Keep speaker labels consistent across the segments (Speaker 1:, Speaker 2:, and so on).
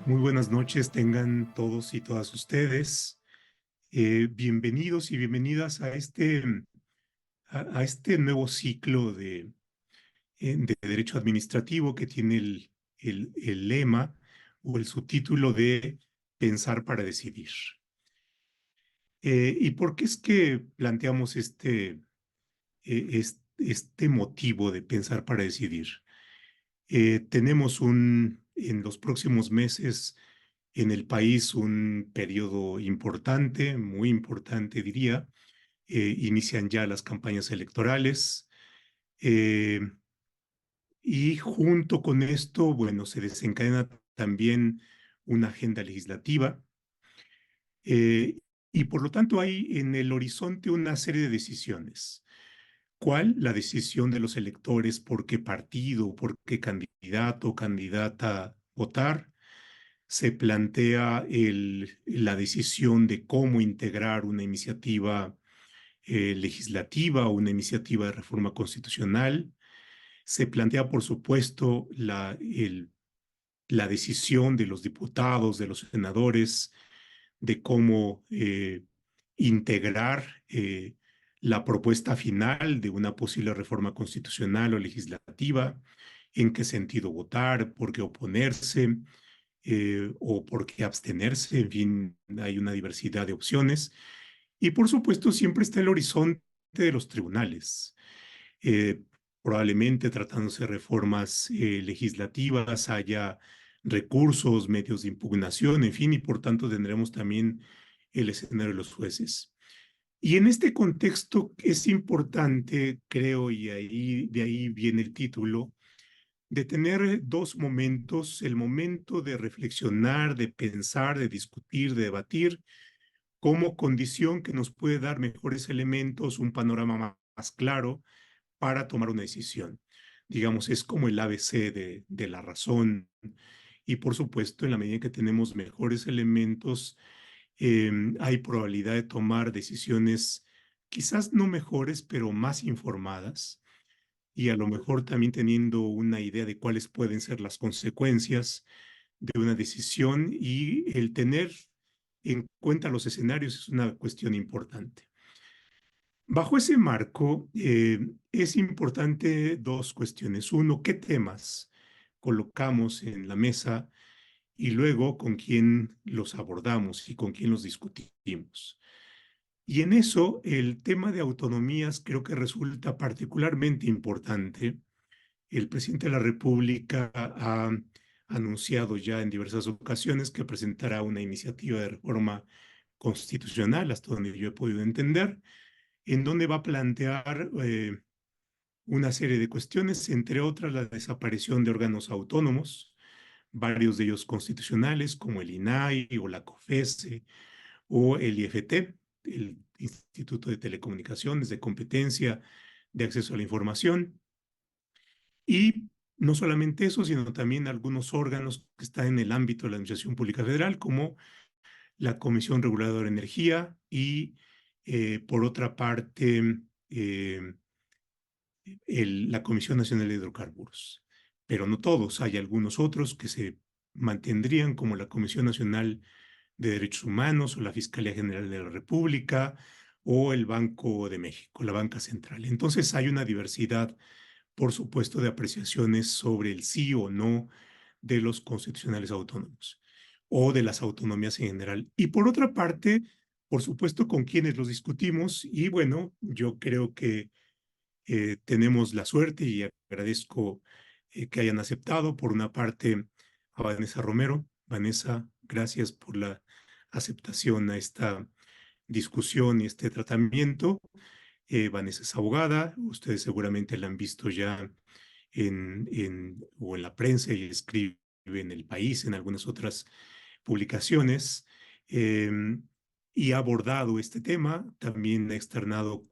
Speaker 1: Muy buenas noches, tengan todos y todas ustedes. Bienvenidos y bienvenidas a este nuevo ciclo de Derecho Administrativo que tiene el lema o el subtítulo de Pensar para Decidir. ¿Y por qué es que planteamos este motivo de pensar para decidir? Tenemos en los próximos meses en el país un periodo importante, muy importante diría. Inician ya las campañas electorales eh, y junto con esto, bueno, se desencadena también una agenda legislativa eh, y por lo tanto hay en el horizonte una serie de decisiones. ¿Cuál? La decisión de los electores por qué partido, por qué candidato o candidata votar. Se plantea la decisión de cómo integrar una iniciativa legislativa o una iniciativa de reforma constitucional. Se plantea, por supuesto, la decisión de los diputados, de los senadores, de cómo integrar la propuesta final de una posible reforma constitucional o legislativa, en qué sentido votar, por qué oponerse o por qué abstenerse. En fin, hay una diversidad de opciones. Y por supuesto, siempre está el horizonte de los tribunales. Eh, Probablemente tratándose de reformas legislativas, haya recursos, medios de impugnación, en fin, y por tanto tendremos también el escenario de los jueces. Y en este contexto es importante, creo, y de ahí viene el título, de tener dos momentos: el momento de reflexionar, de pensar, de discutir, de debatir, como condición que nos puede dar mejores elementos, un panorama más claro para tomar una decisión. Digamos, es como el ABC de la razón. Y por supuesto, en la medida que tenemos mejores elementos, hay probabilidad de tomar decisiones quizás no mejores, pero más informadas y a lo mejor también teniendo una idea de cuáles pueden ser las consecuencias de una decisión, y el tener en cuenta los escenarios es una cuestión importante. Bajo ese marco, es importante dos cuestiones. Uno, ¿qué temas colocamos en la mesa? Y luego, ¿con quién los abordamos y con quién los discutimos? Y en eso, el tema de autonomías creo que resulta particularmente importante. El presidente de la República ha anunciado ya en diversas ocasiones que presentará una iniciativa de reforma constitucional, hasta donde yo he podido entender, en donde va a plantear una serie de cuestiones, entre otras la desaparición de órganos autónomos, varios de ellos constitucionales, como el INAI o la COFESE o el IFT, el Instituto de Telecomunicaciones, de Competencia, de Acceso a la Información. Y no solamente eso, sino también algunos órganos que están en el ámbito de la Administración Pública Federal, como la Comisión Reguladora de Energía y, por otra parte, eh, la Comisión Nacional de Hidrocarburos. Pero no todos, hay algunos otros que se mantendrían, como la Comisión Nacional de Derechos Humanos o la Fiscalía General de la República o el Banco de México, la Banca Central. Entonces hay una diversidad, por supuesto, de apreciaciones sobre el sí o no de los constitucionales autónomos o de las autonomías en general. Y por otra parte, por supuesto, con quienes los discutimos. Y bueno, yo creo que tenemos la suerte y agradezco que hayan aceptado, por una parte, a Vanessa Romero. Vanessa, gracias por la aceptación a esta discusión y este tratamiento. Vanessa es abogada, ustedes seguramente la han visto ya o en la prensa, y escribe en El País, en algunas otras publicaciones, y ha abordado este tema. También ha externado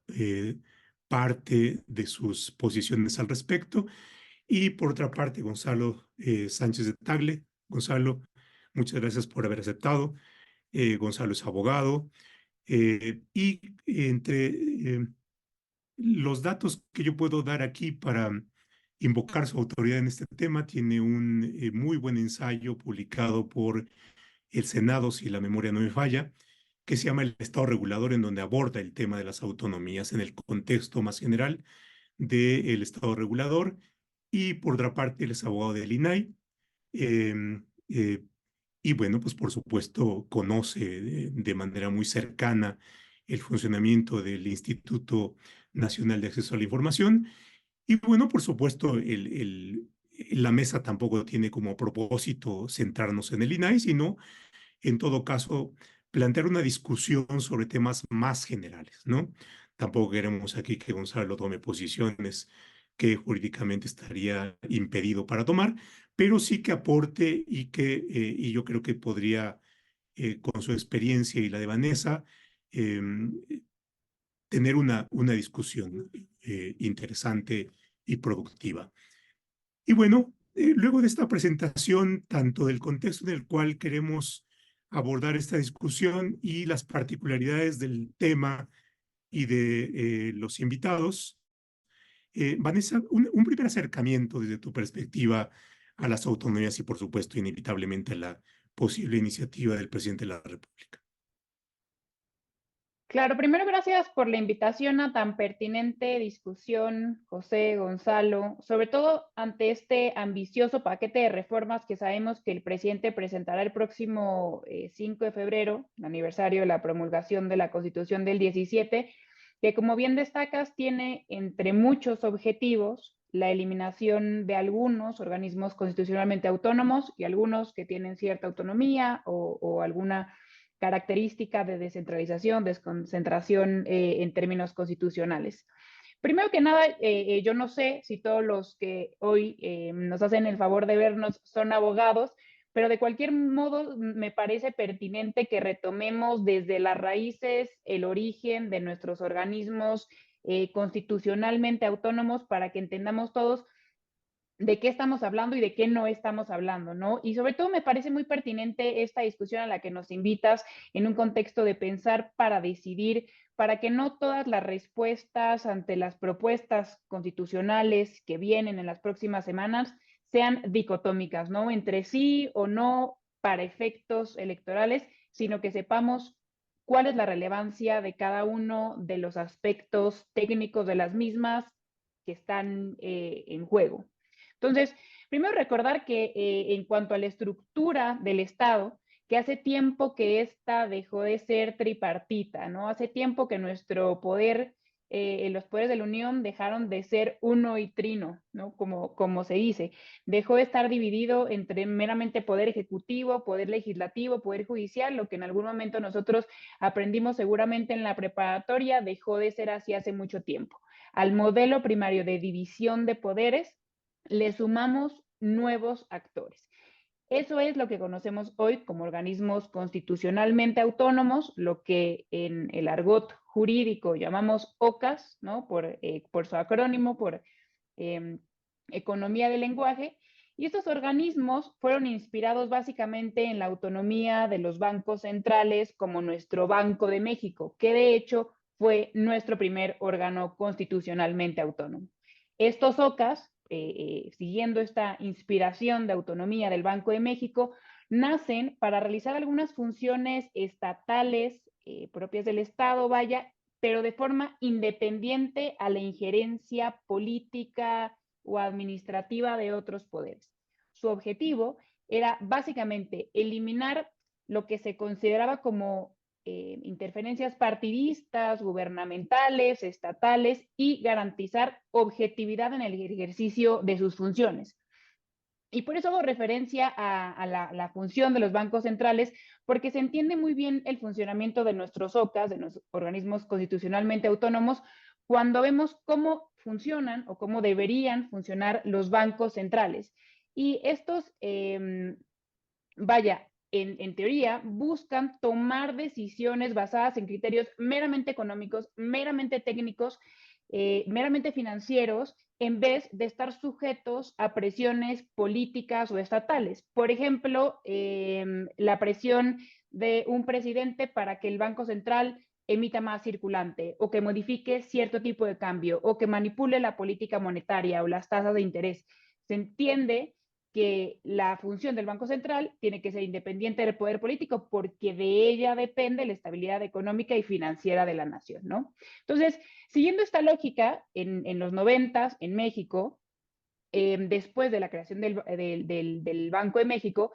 Speaker 1: parte de sus posiciones al respecto. Y por otra parte, Gonzalo Sánchez de Tagle. Gonzalo, muchas gracias por haber aceptado. Gonzalo es abogado y entre los datos que yo puedo dar aquí para invocar su autoridad en este tema. Tiene un muy buen ensayo publicado por el Senado, si la memoria no me falla, que se llama El Estado Regulador, en donde aborda el tema de las autonomías en el contexto más general del Estado Regulador. Y por otra parte, él es abogado del INAI. eh, eh, y bueno, pues por supuesto conoce de manera muy cercana el funcionamiento del Instituto Nacional de Acceso a la Información. Y bueno, por supuesto, la mesa tampoco tiene como propósito centrarnos en el INAI, sino en todo caso plantear una discusión sobre temas más generales, ¿no? Tampoco queremos aquí que Gonzalo tome posiciones que jurídicamente estaría impedido para tomar, pero sí que aporte y yo creo que podría, con su experiencia y la de Vanessa, eh, tener una discusión interesante y productiva. Y bueno, luego de esta presentación, tanto del contexto en el cual queremos abordar esta discusión y las particularidades del tema y de los invitados, Vanessa, un primer acercamiento desde tu perspectiva a las autonomías y, por supuesto, inevitablemente a la posible iniciativa del presidente de la República.
Speaker 2: Claro, primero gracias por la invitación a tan pertinente discusión, José, Gonzalo, sobre todo ante este ambicioso paquete de reformas que sabemos que el presidente presentará el próximo 5 de febrero, aniversario de la promulgación de la Constitución del 17, que como bien destacas tiene entre muchos objetivos la eliminación de algunos organismos constitucionalmente autónomos y algunos que tienen cierta autonomía o alguna característica de descentralización, desconcentración en términos constitucionales. Primero que nada, yo no sé si todos los que hoy nos hacen el favor de vernos son abogados, pero de cualquier modo me parece pertinente que retomemos desde las raíces el origen de nuestros organismos constitucionalmente autónomos para que entendamos todos de qué estamos hablando y de qué no estamos hablando, ¿no? Y sobre todo me parece muy pertinente esta discusión a la que nos invitas en un contexto de pensar para decidir, para que no todas las respuestas ante las propuestas constitucionales que vienen en las próximas semanas sean dicotómicas, ¿no? Entre sí o no para efectos electorales, sino que sepamos cuál es la relevancia de cada uno de los aspectos técnicos de las mismas que están en juego. Entonces, primero recordar que en cuanto a la estructura del Estado, que hace tiempo que esta dejó de ser tripartita, ¿no? Hace tiempo que nuestro poder, los poderes de la Unión dejaron de ser uno y trino, ¿no? Como se dice. Dejó de estar dividido entre meramente poder ejecutivo, poder legislativo, poder judicial, lo que en algún momento nosotros aprendimos seguramente en la preparatoria, dejó de ser así hace mucho tiempo. Al modelo primario de división de poderes, le sumamos nuevos actores. Eso es lo que conocemos hoy como organismos constitucionalmente autónomos, lo que en el argot jurídico llamamos OCAS, ¿no? Por su acrónimo, por economía del lenguaje. Y estos organismos fueron inspirados básicamente en la autonomía de los bancos centrales, como nuestro Banco de México, que de hecho fue nuestro primer órgano constitucionalmente autónomo. Estos OCAS, siguiendo esta inspiración de autonomía del Banco de México, nacen para realizar algunas funciones estatales propias del Estado, vaya, pero de forma independiente a la injerencia política o administrativa de otros poderes. Su objetivo era básicamente eliminar lo que se consideraba como interferencias partidistas, gubernamentales, estatales y garantizar objetividad en el ejercicio de sus funciones. Y por eso hago referencia a la función de los bancos centrales, porque se entiende muy bien el funcionamiento de nuestros OCAS, de nuestros organismos constitucionalmente autónomos, cuando vemos cómo funcionan o cómo deberían funcionar los bancos centrales. Y estos, vaya, en teoría, buscan tomar decisiones basadas en criterios meramente económicos, meramente técnicos, meramente financieros, en vez de estar sujetos a presiones políticas o estatales. Por ejemplo, la presión de un presidente para que el Banco Central emita más circulante o que modifique cierto tipo de cambio o que manipule la política monetaria o las tasas de interés. Se entiende que la función del Banco Central tiene que ser independiente del poder político porque de ella depende la estabilidad económica y financiera de la nación, ¿no? Entonces, siguiendo esta lógica, en los 90 en México, después de la creación del Banco de México,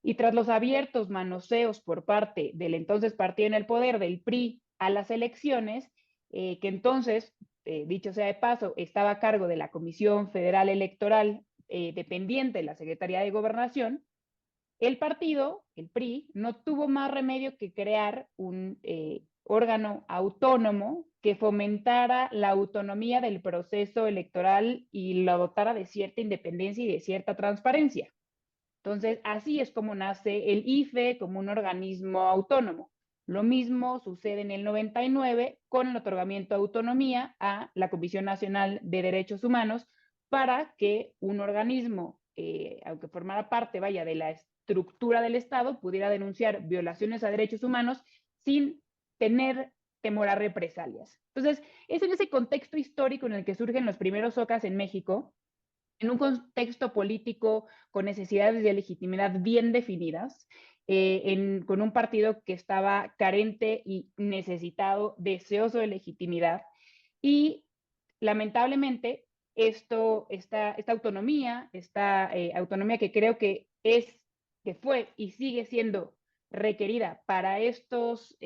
Speaker 2: y tras los abiertos manoseos por parte del entonces partido en el poder, del PRI, a las elecciones, que entonces, dicho sea de paso, estaba a cargo de la Comisión Federal Electoral, dependiente de la Secretaría de Gobernación, el partido, el PRI, no tuvo más remedio que crear un órgano autónomo que fomentara la autonomía del proceso electoral y lo dotara de cierta independencia y de cierta transparencia. Entonces, así es como nace el IFE como un organismo autónomo. Lo mismo sucede en el 99 con el otorgamiento de autonomía a la Comisión Nacional de Derechos Humanos para que un organismo, aunque formara parte, vaya, de la estructura del Estado, pudiera denunciar violaciones a derechos humanos sin tener temor a represalias. Entonces, es en ese contexto histórico en el que surgen los primeros OCAs en México, en un contexto político con necesidades de legitimidad bien definidas, con un partido que estaba carente y necesitado, deseoso de legitimidad. Y lamentablemente, esta autonomía, esta autonomía que creo que fue y sigue siendo requerida para estos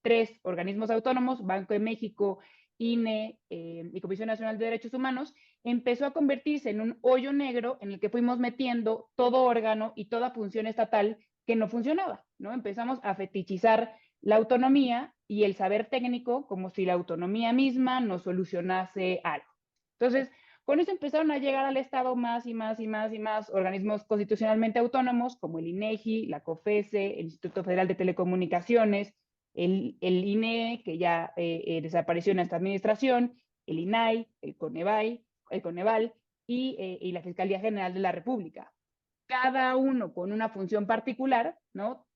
Speaker 2: tres organismos autónomos, Banco de México, INE y Comisión Nacional de Derechos Humanos, empezó a convertirse en un hoyo negro en el que fuimos metiendo todo órgano y toda función estatal que no funcionaba, ¿no? Empezamos a fetichizar la autonomía y el saber técnico como si la autonomía misma nos solucionase algo. Entonces, con eso empezaron a llegar al Estado más y más y más y más organismos constitucionalmente autónomos como el INEGI, la COFESE, el Instituto Federal de Telecomunicaciones, el INE, que ya desapareció en esta administración, el INAI, el Coneval y la Fiscalía General de la República. Cada uno con una función particular, ¿no?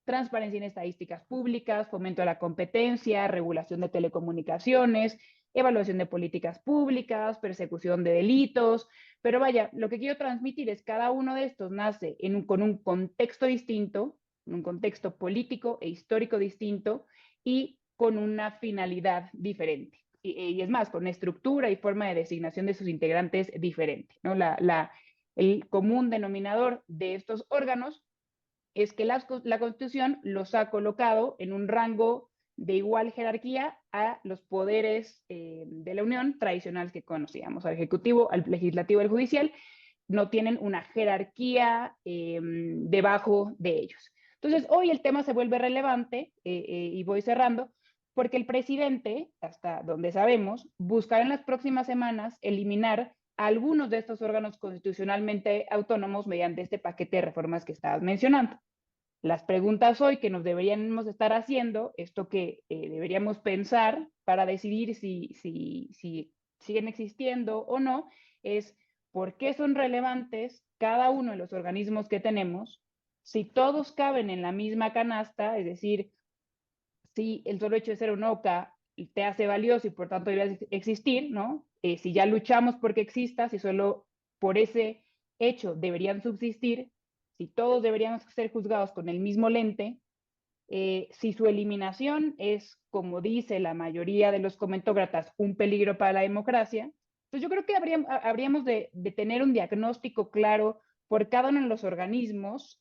Speaker 2: Transparencia en estadísticas públicas, fomento de la competencia, regulación de telecomunicaciones, evaluación de políticas públicas, persecución de delitos. Pero vaya, lo que quiero transmitir es que cada uno de estos nace con un contexto distinto, un contexto político e histórico distinto y con una finalidad diferente. Y es más, con estructura y forma de designación de sus integrantes diferente, ¿no? El común denominador de estos órganos es que la Constitución los ha colocado en un rango de igual jerarquía a los poderes de la Unión tradicionales que conocíamos, al Ejecutivo, al Legislativo y al Judicial, no tienen una jerarquía debajo de ellos. Entonces, hoy el tema se vuelve relevante, y voy cerrando, porque el presidente, hasta donde sabemos, buscará en las próximas semanas eliminar a algunos de estos órganos constitucionalmente autónomos mediante este paquete de reformas que estabas mencionando. Las preguntas hoy que nos deberíamos estar haciendo, esto que deberíamos pensar para decidir si siguen existiendo o no, es por qué son relevantes cada uno de los organismos que tenemos, si todos caben en la misma canasta, es decir, si el solo hecho de ser un OCA te hace valioso y por tanto debe existir, ¿no? Si ya luchamos porque exista, si solo por ese hecho deberían subsistir, si todos deberían ser juzgados con el mismo lente, si su eliminación es, como dice la mayoría de los comentócratas, un peligro para la democracia, pues yo creo que habríamos de tener un diagnóstico claro por cada uno de los organismos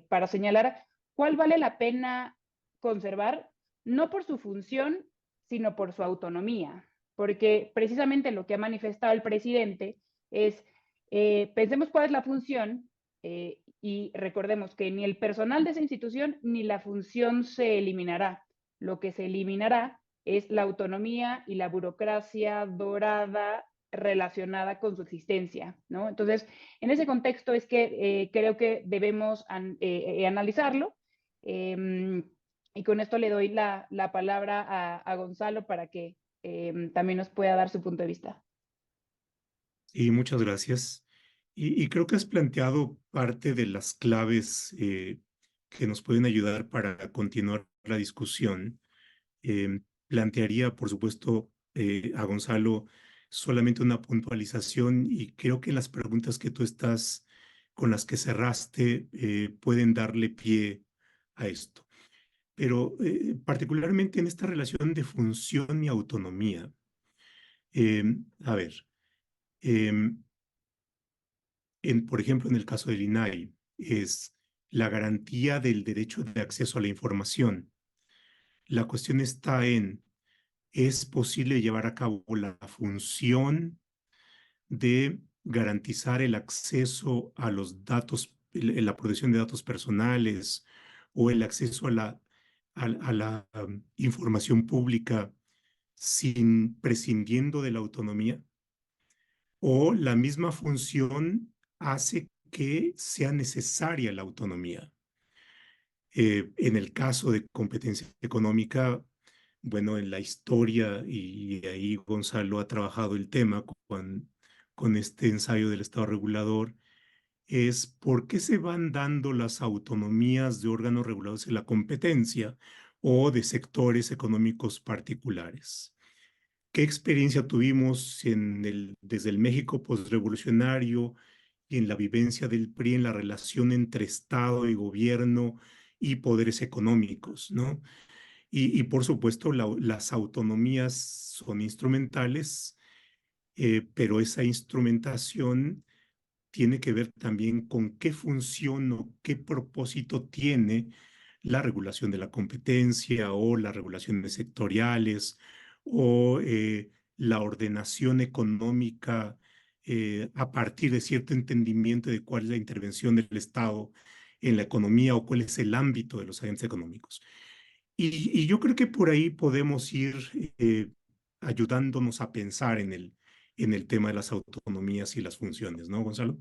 Speaker 2: para señalar cuál vale la pena conservar, no por su función, sino por su autonomía. Porque precisamente lo que ha manifestado el presidente es, pensemos cuál es la función y recordemos que ni el personal de esa institución ni la función se eliminará. Lo que se eliminará es la autonomía y la burocracia dorada relacionada con su existencia, ¿no? Entonces, en ese contexto es que creo que debemos analizarlo. Y con esto le doy la palabra a Gonzalo para que también nos pueda dar su punto de vista.
Speaker 1: Y muchas gracias. Y creo que has planteado parte de las claves que nos pueden ayudar para continuar la discusión. Plantearía, por supuesto, a Gonzalo solamente una puntualización y creo que las preguntas que tú estás con las que cerraste pueden darle pie a esto. Pero particularmente en esta relación de función y autonomía. A ver, em, por ejemplo, en el caso del INAI, es la garantía del derecho de acceso a la información. La cuestión está en, ¿es posible llevar a cabo la función de garantizar el acceso a los datos, la protección de datos personales o el acceso a la información pública sin prescindiendo de la autonomía? ¿O la misma función hace que sea necesaria la autonomía? En el caso de competencia económica, bueno, en la historia, y ahí Gonzalo ha trabajado el tema con este ensayo del Estado regulador, es por qué se van dando las autonomías de órganos regulados en la competencia o de sectores económicos particulares. ¿Qué experiencia tuvimos desde el México postrevolucionario y en la vivencia del PRI en la relación entre Estado y gobierno y poderes económicos, ¿no? Y por supuesto, las autonomías son instrumentales, pero esa instrumentación tiene que ver también con qué función o qué propósito tiene la regulación de la competencia o las regulaciones sectoriales o la ordenación económica a partir de cierto entendimiento de cuál es la intervención del Estado en la economía o cuál es el ámbito de los agentes económicos. Y yo creo que por ahí podemos ir ayudándonos a pensar en el tema de las autonomías y las funciones, ¿no, Gonzalo?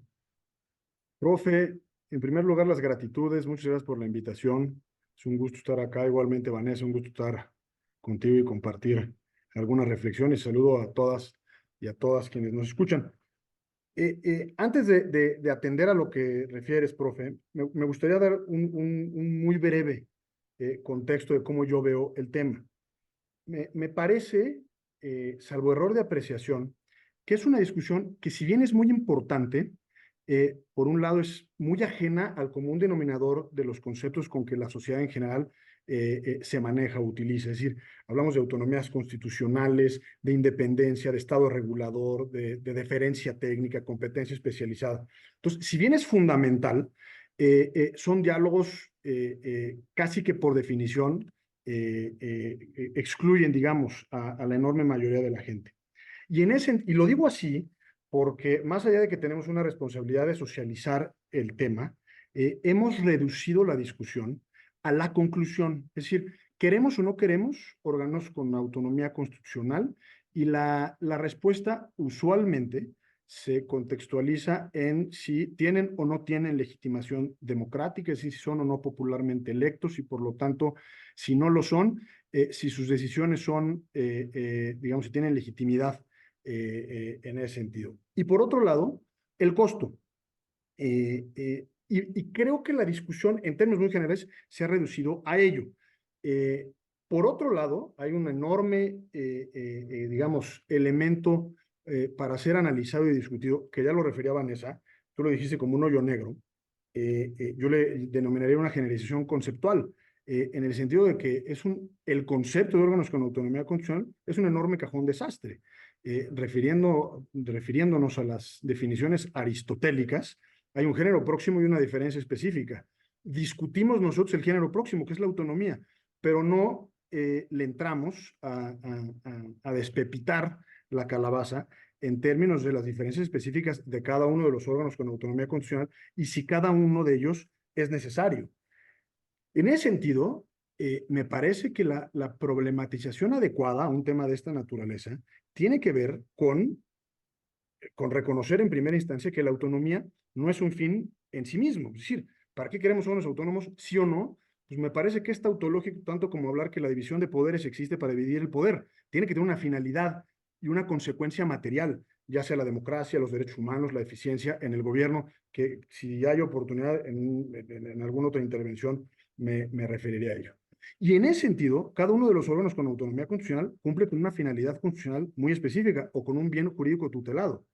Speaker 3: Profe, en primer lugar, las gratitudes. Muchas gracias por la invitación. Es un gusto estar acá. Igualmente, Vanessa, un gusto estar contigo y compartir algunas reflexiones. Saludo a todas y a todas quienes nos escuchan. Antes de atender a lo que refieres, profe, me gustaría dar un muy breve contexto de cómo yo veo el tema. Me parece, salvo error de apreciación, que es una discusión que si bien es muy importante, por un lado es muy ajena al común denominador de los conceptos con que la sociedad en general se maneja o utiliza. Es decir, hablamos de autonomías constitucionales, de independencia, de Estado regulador, de deferencia técnica, competencia especializada. Entonces, si bien es fundamental, son diálogos casi que por definición excluyen, digamos, a la enorme mayoría de la gente. Y lo digo así porque más allá de que tenemos una responsabilidad de socializar el tema, hemos reducido la discusión a la conclusión. Es decir, ¿queremos o no queremos órganos con autonomía constitucional? Y la respuesta usualmente se contextualiza en si tienen o no tienen legitimación democrática, es decir, si son o no popularmente electos y por lo tanto, si no lo son, si sus decisiones son, digamos, si tienen legitimidad en ese sentido. Y por otro lado, el costo. Y creo que la discusión en términos muy generales se ha reducido a ello. Por otro lado, hay un enorme, digamos, elemento para ser analizado y discutido, que ya lo refería Vanessa, tú lo dijiste como un hoyo negro, yo le denominaría una generalización conceptual, en el sentido de que el concepto de órganos con autonomía constitucional es un enorme cajón desastre. Refiriéndonos a las definiciones aristotélicas, hay un género próximo y una diferencia específica. Discutimos nosotros el género próximo, que es la autonomía, pero no le entramos a despepitar la calabaza en términos de las diferencias específicas de cada uno de los órganos con autonomía constitucional y si cada uno de ellos es necesario. En ese sentido, me parece que la problematización adecuada a un tema de esta naturaleza tiene que ver con reconocer en primera instancia que la autonomía no es un fin en sí mismo. Es decir, ¿para qué queremos órganos autónomos, sí o no? Pues me parece que es tautológico tanto como hablar que la división de poderes existe para dividir el poder. Tiene que tener una finalidad y una consecuencia material, ya sea la democracia, los derechos humanos, la eficiencia en el gobierno, que si hay oportunidad en alguna otra intervención me referiré a ello. Y en ese sentido, cada uno de los órganos con autonomía constitucional cumple con una finalidad constitucional muy específica o con un bien jurídico tutelado.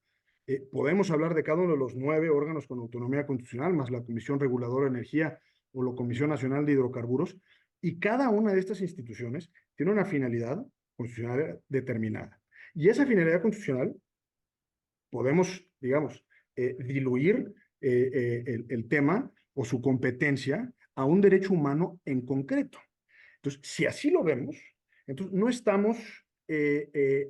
Speaker 3: Podemos hablar de cada uno de los 9 órganos con autonomía constitucional, más la Comisión Reguladora de Energía o la Comisión Nacional de Hidrocarburos, y cada una de estas instituciones tiene una finalidad constitucional determinada. Y esa finalidad constitucional podemos, digamos, diluir el tema o su competencia a un derecho humano en concreto. Entonces, si así lo vemos, entonces no estamos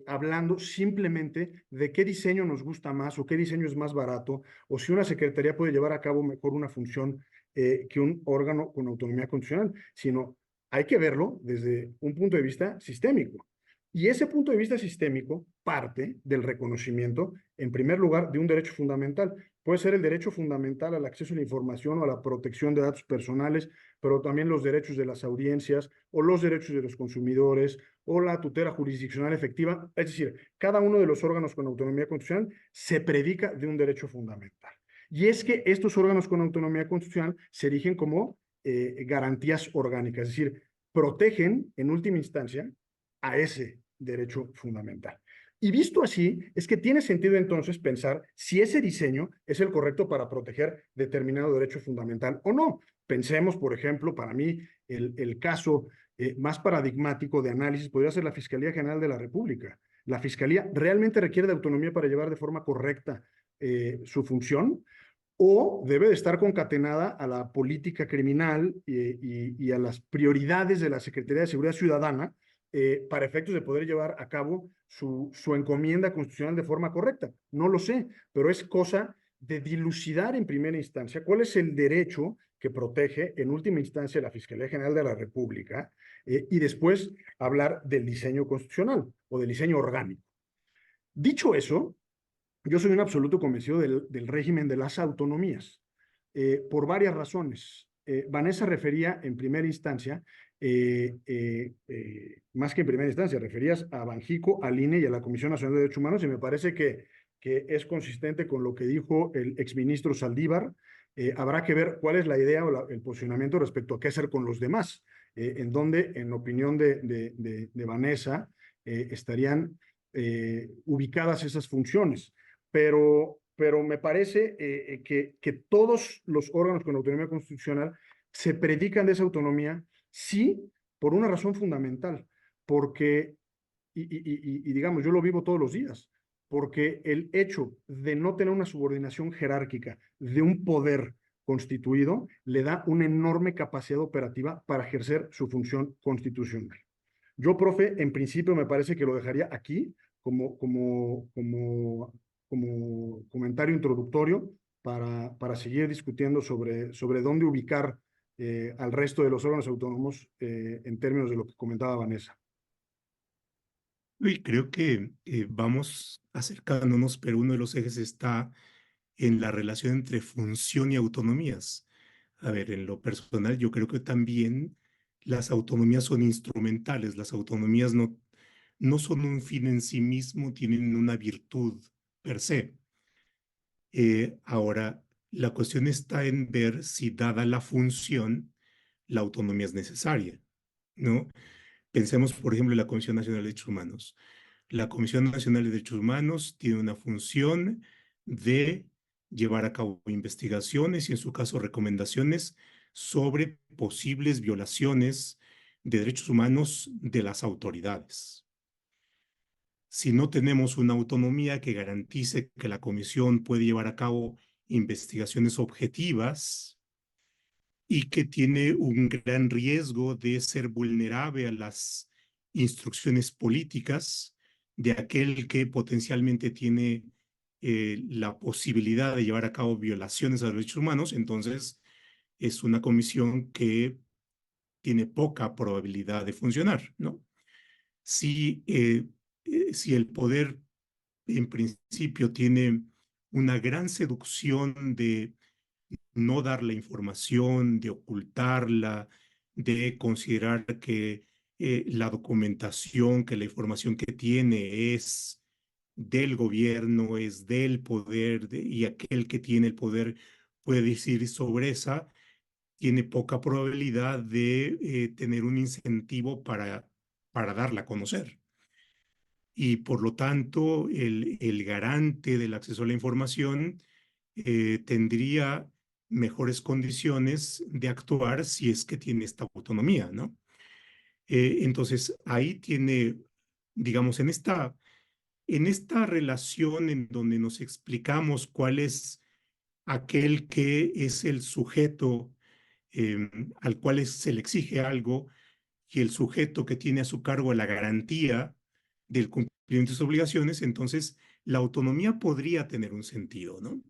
Speaker 3: hablando simplemente de qué diseño nos gusta más o qué diseño es más barato, o si una secretaría puede llevar a cabo mejor una función que un órgano con autonomía constitucional, sino hay que verlo desde un punto de vista sistémico. Y ese punto de vista sistémico parte del reconocimiento, en primer lugar, de un derecho fundamental. Puede ser el derecho fundamental al acceso a la información o a la protección de datos personales, pero también los derechos de las audiencias o los derechos de los consumidores o la tutela jurisdiccional efectiva. Es decir, cada uno de los órganos con autonomía constitucional se predica de un derecho fundamental. Y es que estos órganos con autonomía constitucional se erigen como garantías orgánicas, es decir, protegen en última instancia a ese derecho fundamental. Y visto así, es que tiene sentido entonces pensar si ese diseño es el correcto para proteger determinado derecho fundamental o no. Pensemos, por ejemplo, para mí, el caso más paradigmático de análisis podría ser la Fiscalía General de la República. ¿La Fiscalía realmente requiere de autonomía para llevar de forma correcta su función? ¿O debe de estar concatenada a la política criminal y a las prioridades de la Secretaría de Seguridad Ciudadana para efectos de poder llevar a cabo su encomienda constitucional de forma correcta? No lo sé, pero es cosa de dilucidar en primera instancia cuál es el derecho que protege en última instancia la Fiscalía General de la República y después hablar del diseño constitucional o del diseño orgánico. Dicho eso, yo soy un absoluto convencido del régimen de las autonomías, por varias razones. Vanessa refería en primera instancia, más que en primera instancia, referías a Banjico, al INE y a la Comisión Nacional de Derechos Humanos, y me parece que es consistente con lo que dijo el exministro Saldívar. Habrá que ver cuál es la idea o el posicionamiento respecto a qué hacer con los demás, en donde, en opinión de Vanessa, estarían ubicadas esas funciones. Pero me parece que todos los órganos con autonomía constitucional se predican de esa autonomía, sí, por una razón fundamental, porque, y digamos, yo lo vivo todos los días, porque el hecho de no tener una subordinación jerárquica de un poder constituido le da una enorme capacidad operativa para ejercer su función constitucional. Yo, profe, en principio me parece que lo dejaría aquí como comentario introductorio para seguir discutiendo sobre dónde ubicar al resto de los órganos autónomos en términos de lo que comentaba Vanessa.
Speaker 1: Y creo que vamos acercándonos, pero uno de los ejes está en la relación entre función y autonomías. A ver, en lo personal, yo creo que también las autonomías son instrumentales. Las autonomías no son un fin en sí mismo, tienen una virtud per se. Ahora, la cuestión está en ver si, dada la función, la autonomía es necesaria, ¿no? Pensemos, por ejemplo, en la Comisión Nacional de Derechos Humanos. La Comisión Nacional de Derechos Humanos tiene una función de llevar a cabo investigaciones y, en su caso, recomendaciones sobre posibles violaciones de derechos humanos de las autoridades. Si no tenemos una autonomía que garantice que la comisión puede llevar a cabo investigaciones objetivas y que tiene un gran riesgo de ser vulnerable a las instrucciones políticas de aquel que potencialmente tiene la posibilidad de llevar a cabo violaciones a los derechos humanos, entonces es una comisión que tiene poca probabilidad de funcionar, ¿no? Si el poder en principio tiene una gran seducción de no dar la información, de ocultarla, de considerar que la documentación, que la información que tiene es del gobierno, es del poder, y aquel que tiene el poder puede decir sobre esa. tiene poca probabilidad de tener un incentivo para darla a conocer. Y por lo tanto, el garante del acceso a la información tendría mejores condiciones de actuar si es que tiene esta autonomía, ¿no? Entonces, ahí tiene, digamos, en esta relación en donde nos explicamos cuál es aquel que es el sujeto al cual se le exige algo y el sujeto que tiene a su cargo la garantía del cumplimiento de sus obligaciones, entonces la autonomía podría tener un sentido, ¿no?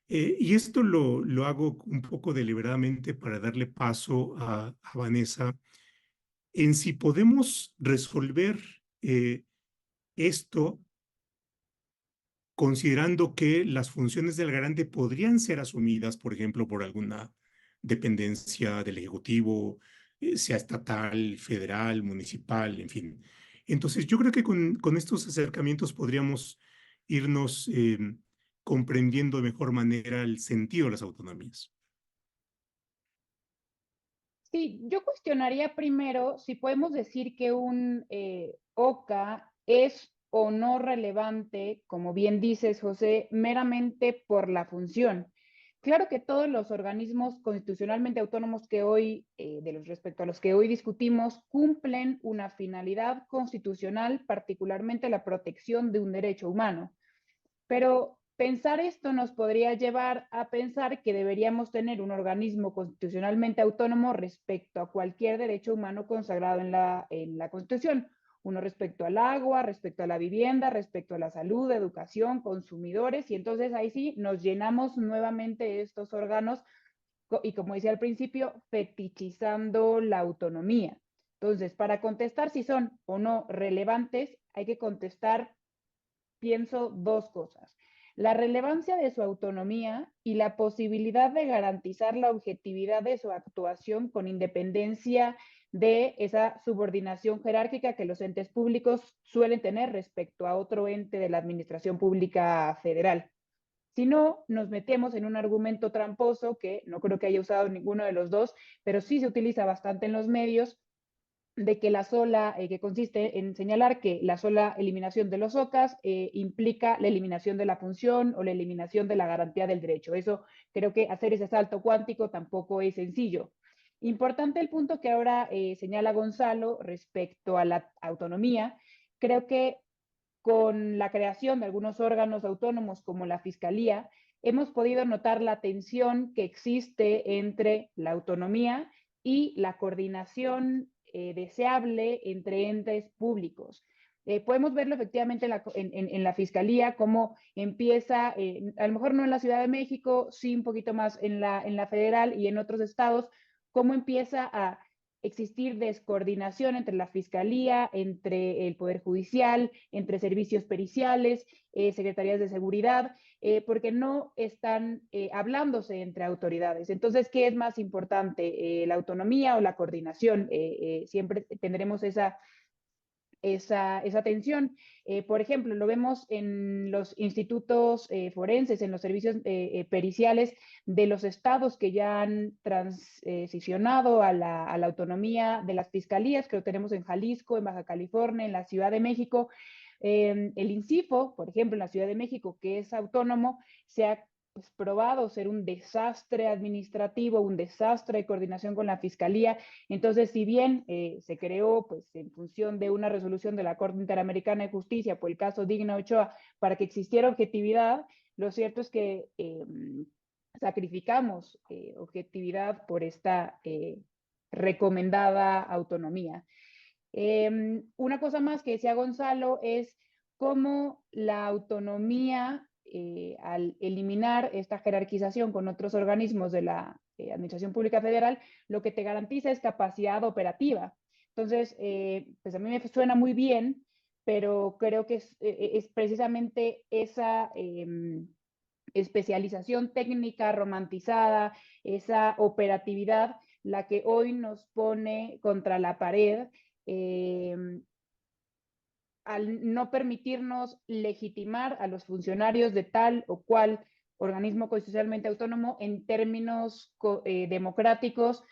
Speaker 1: Y esto lo hago un poco deliberadamente para darle paso a Vanessa en si podemos resolver esto considerando que las funciones del garante podrían ser asumidas, por ejemplo, por alguna dependencia del Ejecutivo, sea estatal, federal, municipal, en fin. Entonces, yo creo que con estos acercamientos podríamos irnos comprendiendo de mejor manera el sentido de las autonomías.
Speaker 2: Sí, yo cuestionaría primero si podemos decir que un OCA es o no relevante, como bien dices, José, meramente por la función. Claro que todos los organismos constitucionalmente autónomos que hoy, respecto a los que hoy discutimos, cumplen una finalidad constitucional, particularmente la protección de un derecho humano. Pero pensar esto nos podría llevar a pensar que deberíamos tener un organismo constitucionalmente autónomo respecto a cualquier derecho humano consagrado en la Constitución. Uno respecto al agua, respecto a la vivienda, respecto a la salud, educación, consumidores, y entonces ahí sí nos llenamos nuevamente estos órganos y como decía al principio, fetichizando la autonomía. Entonces, para contestar si son o no relevantes, hay que contestar, pienso, dos cosas: la relevancia de su autonomía y la posibilidad de garantizar la objetividad de su actuación con independencia de esa subordinación jerárquica que los entes públicos suelen tener respecto a otro ente de la administración pública federal. Si no, nos metemos en un argumento tramposo que no creo que haya usado ninguno de los dos, pero sí se utiliza bastante en los medios, de que la sola, que consiste en señalar que la sola eliminación de los OCAS implica la eliminación de la función o la eliminación de la garantía del derecho. Eso creo que hacer ese salto cuántico tampoco es sencillo. Importante el punto que ahora señala Gonzalo respecto a la autonomía. Creo que con la creación de algunos órganos autónomos como la Fiscalía, hemos podido notar la tensión que existe entre la autonomía y la coordinación deseable entre entes públicos. Podemos verlo efectivamente en la Fiscalía, cómo empieza, a lo mejor no en la Ciudad de México, sí un poquito más en la federal y en otros estados, cómo empieza a existir descoordinación entre la Fiscalía, entre el Poder Judicial, entre servicios periciales, secretarías de seguridad, porque no están hablándose entre autoridades. Entonces, ¿qué es más importante, la autonomía o la coordinación? Siempre tendremos esa tensión. Por ejemplo, lo vemos en los institutos forenses, en los servicios periciales de los estados que ya han transicionado a la autonomía de las fiscalías, que lo tenemos en Jalisco, en Baja California, en la Ciudad de México. El INCIFO, por ejemplo, en la Ciudad de México, que es autónomo, se ha pues, probado ser un desastre administrativo, un desastre de coordinación con la Fiscalía. Entonces, si bien se creó pues, en función de una resolución de la Corte Interamericana de Justicia por el caso Digna Ochoa para que existiera objetividad, lo cierto es que sacrificamos objetividad por esta recomendada autonomía. Una cosa más que decía Gonzalo es cómo la autonomía, al eliminar esta jerarquización con otros organismos de la Administración Pública Federal, lo que te garantiza es capacidad operativa. Entonces, pues a mí me suena muy bien, pero creo que es precisamente esa especialización técnica romantizada, esa operatividad, la que hoy nos pone contra la pared al no permitirnos legitimar a los funcionarios de tal o cual organismo constitucionalmente autónomo en términos democráticos,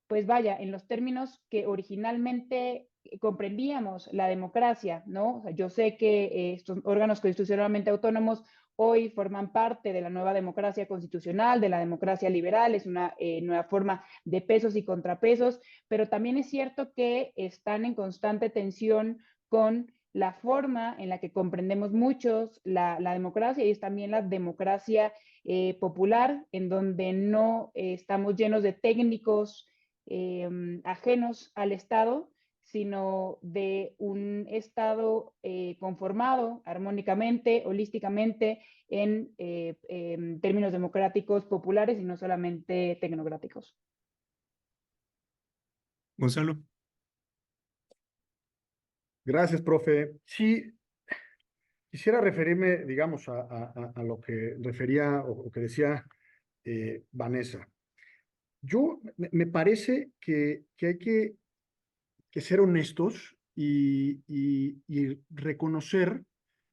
Speaker 2: pues vaya, en los términos que originalmente comprendíamos la democracia, ¿no? O sea, yo sé que estos órganos constitucionalmente autónomos hoy forman parte de la nueva democracia constitucional, de la democracia liberal, es una nueva forma de pesos y contrapesos, pero también es cierto que están en constante tensión con la forma en la que comprendemos muchos la democracia, y es también la democracia popular, en donde no estamos llenos de técnicos ajenos al Estado, sino de un Estado conformado armónicamente, holísticamente, en términos democráticos populares y no solamente tecnocráticos.
Speaker 1: Gonzalo.
Speaker 3: Gracias, profe. Sí, quisiera referirme, digamos, a lo que refería o que decía Vanessa. Me parece que hay que ser honestos y reconocer,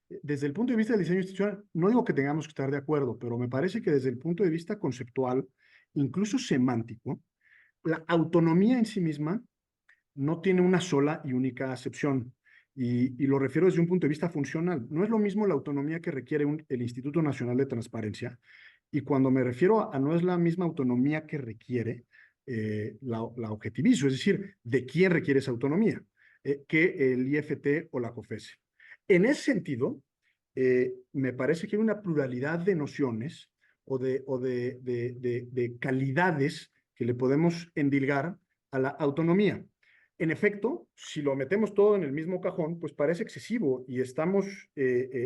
Speaker 3: desde el punto de vista del diseño institucional, no digo que tengamos que estar de acuerdo, pero me parece que desde el punto de vista conceptual, incluso semántico, la autonomía en sí misma no tiene una sola y única acepción. Y lo refiero desde un punto de vista funcional. No es lo mismo la autonomía que requiere el Instituto Nacional de Transparencia. Y cuando me refiero a no es la misma autonomía que requiere, la objetivizo, es decir, de quién requiere esa autonomía, que el IFT o la COFESE. En ese sentido, me parece que hay una pluralidad de nociones o de calidades que le podemos endilgar a la autonomía. En efecto, si lo metemos todo en el mismo cajón, pues parece excesivo y estamos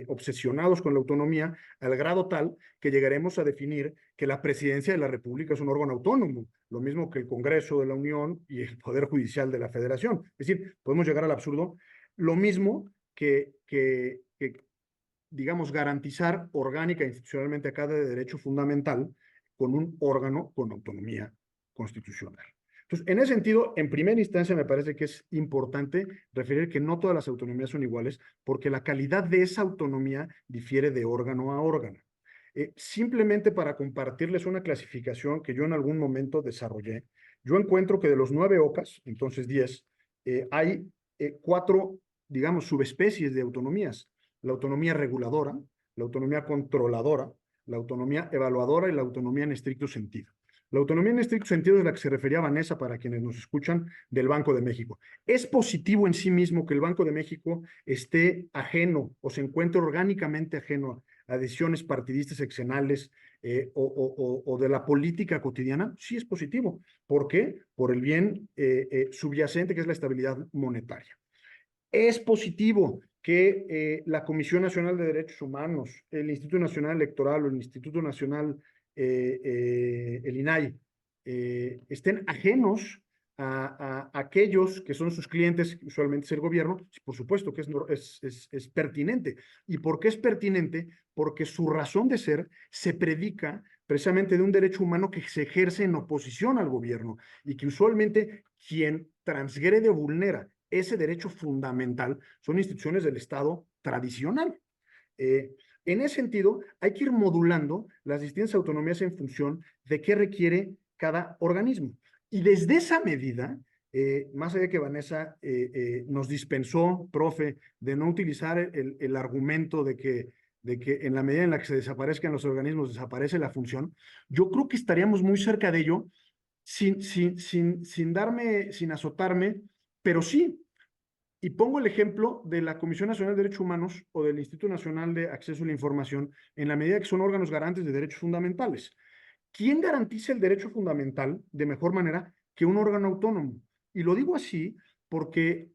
Speaker 3: obsesionados con la autonomía al grado tal que llegaremos a definir que la Presidencia de la República es un órgano autónomo, lo mismo que el Congreso de la Unión y el Poder Judicial de la Federación. Es decir, podemos llegar al absurdo, lo mismo que digamos, garantizar orgánica e institucionalmente a cada derecho fundamental con un órgano con autonomía constitucional. Entonces, en ese sentido, en primera instancia me parece que es importante referir que no todas las autonomías son iguales, porque la calidad de esa autonomía difiere de órgano a órgano. Simplemente para compartirles una clasificación que yo en algún momento desarrollé, yo encuentro que de los 9 OCAS, entonces 10, hay 4, digamos, subespecies de autonomías: la autonomía reguladora, la autonomía controladora, la autonomía evaluadora y la autonomía en estricto sentido. La autonomía en estricto sentido es la que se refería Vanessa, para quienes nos escuchan, del Banco de México. Es positivo en sí mismo que el Banco de México esté ajeno o se encuentre orgánicamente ajeno a decisiones partidistas seccionales o de la política cotidiana. Sí es positivo. ¿Por qué? Por el bien subyacente, que es la estabilidad monetaria. Es positivo que la Comisión Nacional de Derechos Humanos, el Instituto Nacional Electoral o el Instituto Nacional, el INAI, estén ajenos a aquellos que son sus clientes, que usualmente es el gobierno. Por supuesto que es pertinente. ¿Y por qué es pertinente? Porque su razón de ser se predica precisamente de un derecho humano que se ejerce en oposición al gobierno y que usualmente quien transgrede o vulnera ese derecho fundamental son instituciones del Estado tradicional. En ese sentido, hay que ir modulando las distintas autonomías en función de qué requiere cada organismo. Y desde esa medida, más allá de que Vanessa nos dispensó, profe, de no utilizar el argumento de que en la medida en la que se desaparezcan los organismos, desaparece la función, yo creo que estaríamos muy cerca de ello, sin azotarme, pero sí. Y pongo el ejemplo de la Comisión Nacional de Derechos Humanos o del Instituto Nacional de Acceso a la Información, en la medida que son órganos garantes de derechos fundamentales. ¿Quién garantiza el derecho fundamental de mejor manera que un órgano autónomo? Y lo digo así porque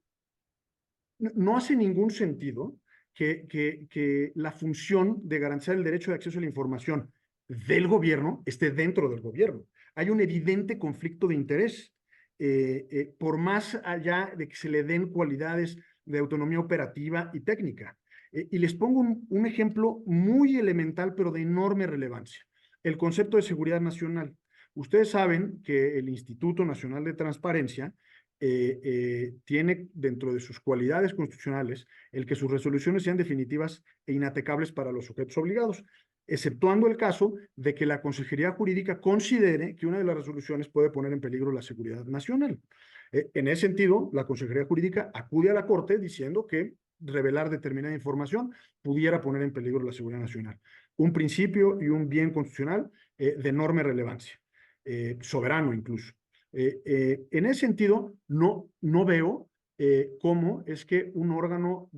Speaker 3: no hace ningún sentido que la función de garantizar el derecho de acceso a la información del gobierno esté dentro del gobierno. Hay un evidente conflicto de interés. Por más allá de que se le den cualidades de autonomía operativa y técnica. Y les pongo un ejemplo muy elemental, pero de enorme relevancia: el concepto de seguridad nacional. Ustedes saben que el Instituto Nacional de Transparencia tiene dentro de sus cualidades constitucionales el que sus resoluciones sean definitivas e inatecables para los sujetos obligados. exceptuando el caso de que la Consejería Jurídica considere que una de las resoluciones puede poner en peligro la seguridad nacional. En ese sentido, la Consejería Jurídica acude a la Corte diciendo que revelar determinada información pudiera poner en peligro la seguridad nacional. Un principio y un bien constitucional de enorme relevancia, soberano incluso. En ese sentido, no veo cómo es que un órgano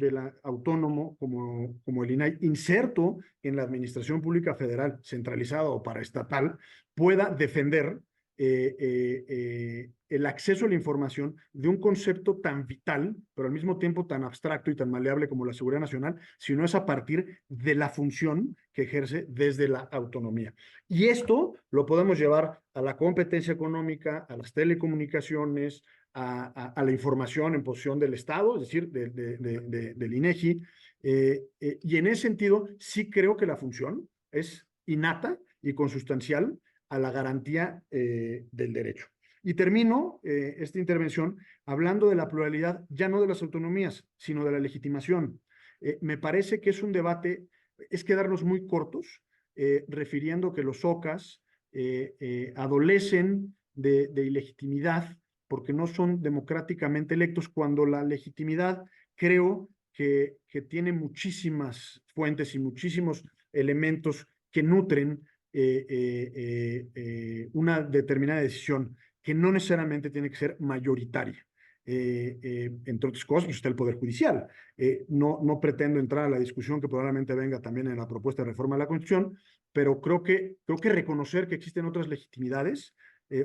Speaker 3: autónomo como el INAI, inserto en la Administración Pública Federal, centralizada o paraestatal, pueda defender el acceso a la información de un concepto tan vital, pero al mismo tiempo tan abstracto y tan maleable como la seguridad nacional, si no es a partir de la función que ejerce desde la autonomía. Y esto lo podemos llevar a la competencia económica, a las telecomunicaciones, a la información en posesión del Estado, es decir, del INEGI. Y en ese sentido, sí creo que la función es innata y consustancial a la garantía del derecho. Y termino esta intervención hablando de la pluralidad, ya no de las autonomías, sino de la legitimación. Me parece que es un debate, es quedarnos muy cortos, refiriendo que los OCAS adolecen de ilegitimidad porque no son democráticamente electos, cuando la legitimidad creo que tiene muchísimas fuentes y muchísimos elementos que nutren una determinada decisión que no necesariamente tiene que ser mayoritaria. Entre otras cosas, pues está el Poder Judicial. No pretendo entrar a la discusión que probablemente venga también en la propuesta de reforma de la Constitución, pero creo que reconocer que existen otras legitimidades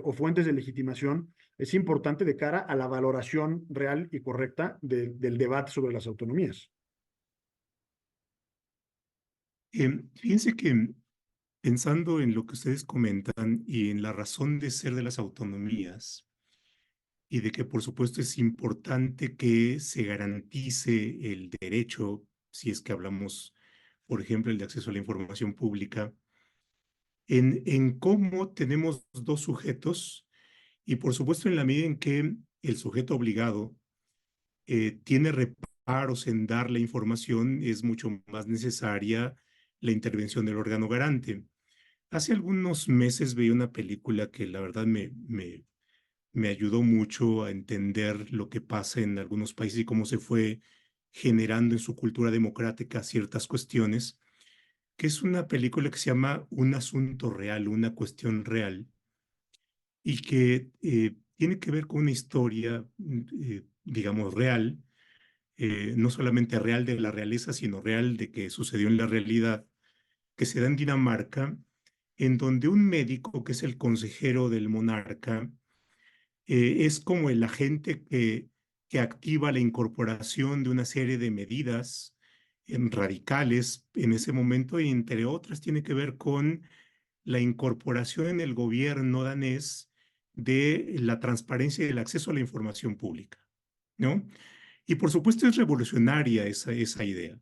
Speaker 3: o fuentes de legitimación es importante de cara a la valoración real y correcta del debate sobre las autonomías.
Speaker 1: Fíjense que pensando en lo que ustedes comentan y en la razón de ser de las autonomías, y de que por supuesto es importante que se garantice el derecho, si es que hablamos, por ejemplo, el de acceso a la información pública, en cómo tenemos dos sujetos y por supuesto en la medida en que el sujeto obligado tiene reparos en dar la información, es mucho más necesaria la intervención del órgano garante. Hace algunos meses veía una película que la verdad me ayudó mucho a entender lo que pasa en algunos países y cómo se fue generando en su cultura democrática ciertas cuestiones, que es una película que se llama Un asunto real, una cuestión real, y que tiene que ver con una historia, digamos, real, no solamente real de la realeza, sino real de que sucedió en la realidad, que se da en Dinamarca, en donde un médico, que es el consejero del monarca, es como el agente que activa la incorporación de una serie de medidas radicales en ese momento, y entre otras tiene que ver con la incorporación en el gobierno danés de la transparencia y el acceso a la información pública, ¿no? Y por supuesto es revolucionaria esa idea.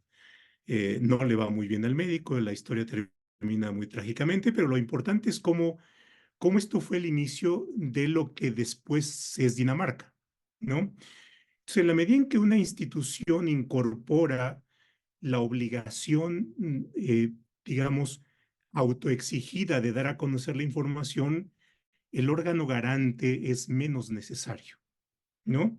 Speaker 1: No le va muy bien al médico, la historia termina muy trágicamente, pero lo importante es cómo esto fue el inicio de lo que después es Dinamarca, ¿no? Entonces, en la medida en que una institución incorpora la obligación, digamos, autoexigida de dar a conocer la información, el órgano garante es menos necesario, ¿no?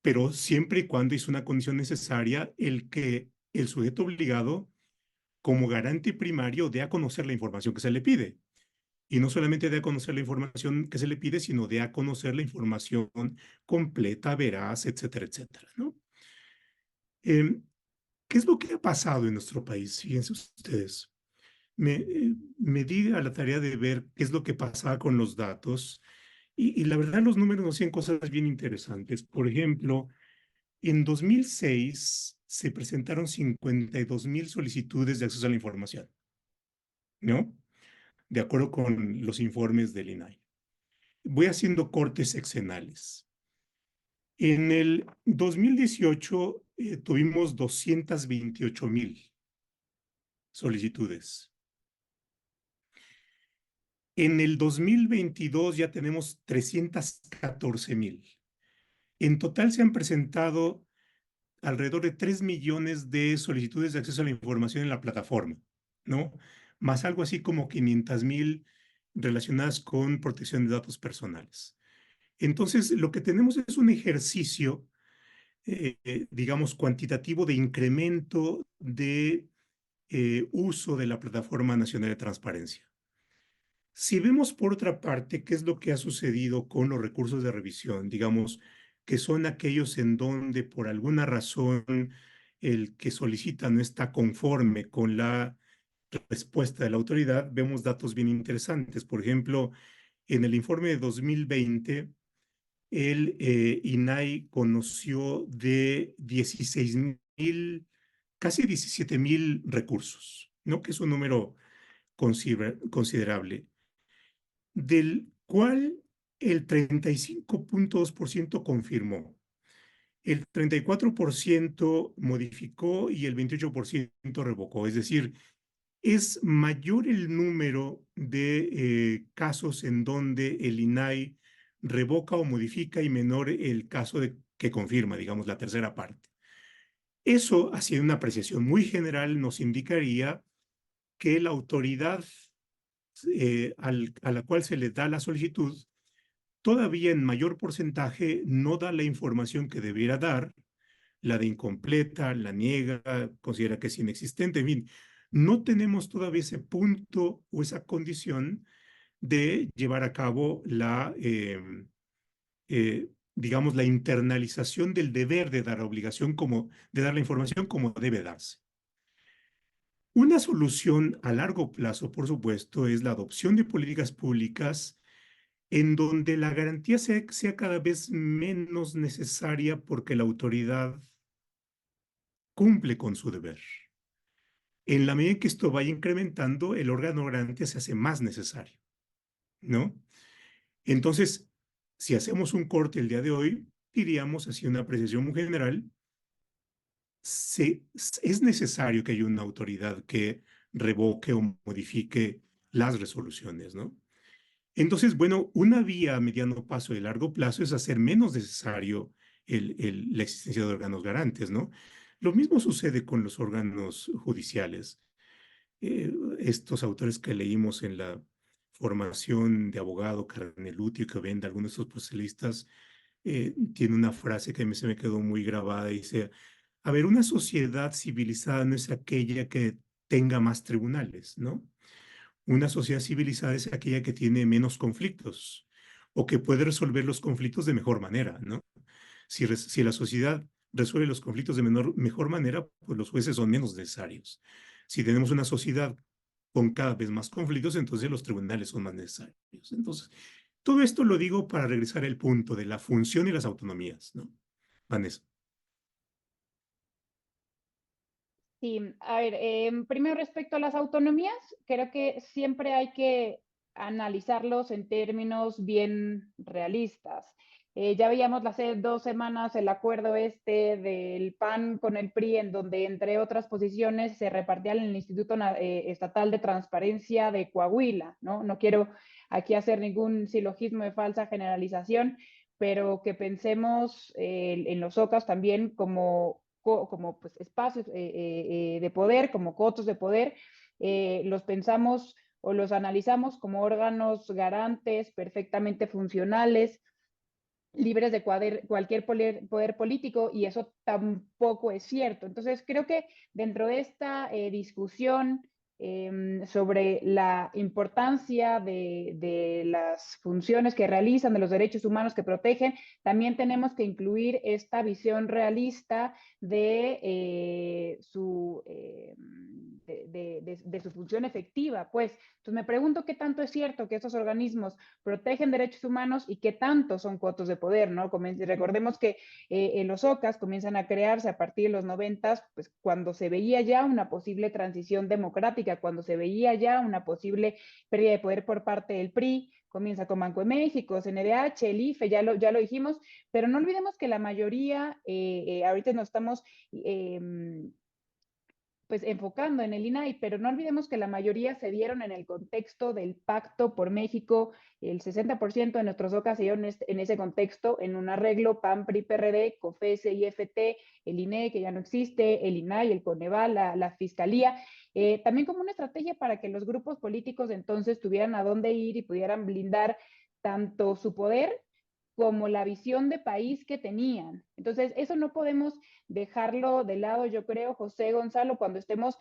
Speaker 1: Pero siempre y cuando es una condición necesaria el que el sujeto obligado, como garante primario, dé a conocer la información que se le pide. Y no solamente de a conocer la información que se le pide, sino de a conocer la información completa, veraz, etcétera, etcétera, ¿no? ¿Qué es lo que ha pasado en nuestro país? Fíjense ustedes. Me di a la tarea de ver qué es lo que pasaba con los datos y la verdad los números nos hacían cosas bien interesantes. Por ejemplo, en 2006 se presentaron 52,000 solicitudes de acceso a la información, ¿no? De acuerdo con los informes del INAI. Voy haciendo cortes sexenales. En el 2018 tuvimos 228,000 solicitudes. En el 2022 ya tenemos 314,000. En total se han presentado alrededor de 3 millones de solicitudes de acceso a la información en la plataforma, ¿no? Más algo así como 500,000 relacionadas con protección de datos personales. Entonces, lo que tenemos es un ejercicio, digamos, cuantitativo de incremento de uso de la Plataforma Nacional de Transparencia. Si vemos por otra parte qué es lo que ha sucedido con los recursos de revisión, digamos, que son aquellos en donde por alguna razón el que solicita no está conforme con la respuesta de la autoridad, vemos datos bien interesantes. Por ejemplo, en el informe de 2020, el INAI conoció de 16,000, casi 17,000 recursos, ¿no? Que es un número considerable, del cual el 35,2% confirmó, el 34% modificó y el 28% revocó. Es decir, es mayor el número de casos en donde el INAI revoca o modifica y menor el caso de que confirma, digamos, la tercera parte. Eso, haciendo una apreciación muy general, nos indicaría que la autoridad a la cual se le da la solicitud todavía en mayor porcentaje no da la información que debiera dar, la de incompleta, la niega, considera que es inexistente, en fin, no tenemos todavía ese punto o esa condición de llevar a cabo digamos, la internalización del deber de dar la obligación como, de dar la información como debe darse. Una solución a largo plazo, por supuesto, es la adopción de políticas públicas en donde la garantía sea cada vez menos necesaria porque la autoridad cumple con su deber. En la medida en que esto vaya incrementando, el órgano garante se hace más necesario, ¿no? Entonces, si hacemos un corte el día de hoy, diríamos así una apreciación muy general, es necesario que haya una autoridad que revoque o modifique las resoluciones, ¿no? Entonces, bueno, una vía a mediano plazo y largo plazo es hacer menos necesario la existencia de órganos garantes, ¿no? Lo mismo sucede con los órganos judiciales. Estos autores que leímos en la formación de abogado, Carneluti, que ven de algunos de estos procesalistas, tiene una frase que a mí se me quedó muy grabada, dice, a ver, una sociedad civilizada no es aquella que tenga más tribunales, ¿no? Una sociedad civilizada es aquella que tiene menos conflictos o que puede resolver los conflictos de mejor manera, ¿no? Si la sociedad resuelve los conflictos de mejor manera, pues los jueces son menos necesarios. Si tenemos una sociedad con cada vez más conflictos, entonces los tribunales son más necesarios. Entonces, todo esto lo digo para regresar al punto de la función y las autonomías, ¿no? Vanessa.
Speaker 2: Sí, a ver, primero respecto a las autonomías, creo que siempre hay que analizarlos en términos bien realistas. Ya veíamos hace 2 semanas el acuerdo este del PAN con el PRI, en donde, entre otras posiciones, se repartían en el Instituto Estatal de Transparencia de Coahuila, ¿no? No quiero aquí hacer ningún silogismo de falsa generalización, pero que pensemos en los OCAS también como pues, espacios de poder, como cotos de poder, los pensamos o los analizamos como órganos garantes perfectamente funcionales, libres de cualquier poder político, y eso tampoco es cierto. Entonces, creo que dentro de esta discusión sobre la importancia de las funciones que realizan, de los derechos humanos que protegen, también tenemos que incluir esta visión realista de su función efectiva. Pues, entonces me pregunto qué tanto es cierto que estos organismos protegen derechos humanos y qué tanto son cotos de poder, ¿no? Recordemos que los OCAS comienzan a crearse a partir de los 90, pues cuando se veía ya una posible transición democrática, cuando se veía ya una posible pérdida de poder por parte del PRI. Comienza con Banco de México, CNDH, el IFE, ya lo dijimos, pero no olvidemos que la mayoría, ahorita nos estamos pues enfocando en el INAI, pero no olvidemos que la mayoría se dieron en el contexto del Pacto por México. El 60% de nuestros OCA se dieron en ese contexto, en un arreglo PAN, PRI, PRD, COFESE, IFT, el INE, que ya no existe, el INAI, el CONEVAL, la Fiscalía. también como una estrategia para que los grupos políticos entonces tuvieran a dónde ir y pudieran blindar tanto su poder como la visión de país que tenían. Entonces, eso no podemos dejarlo de lado, yo creo, José Gonzalo, cuando estemos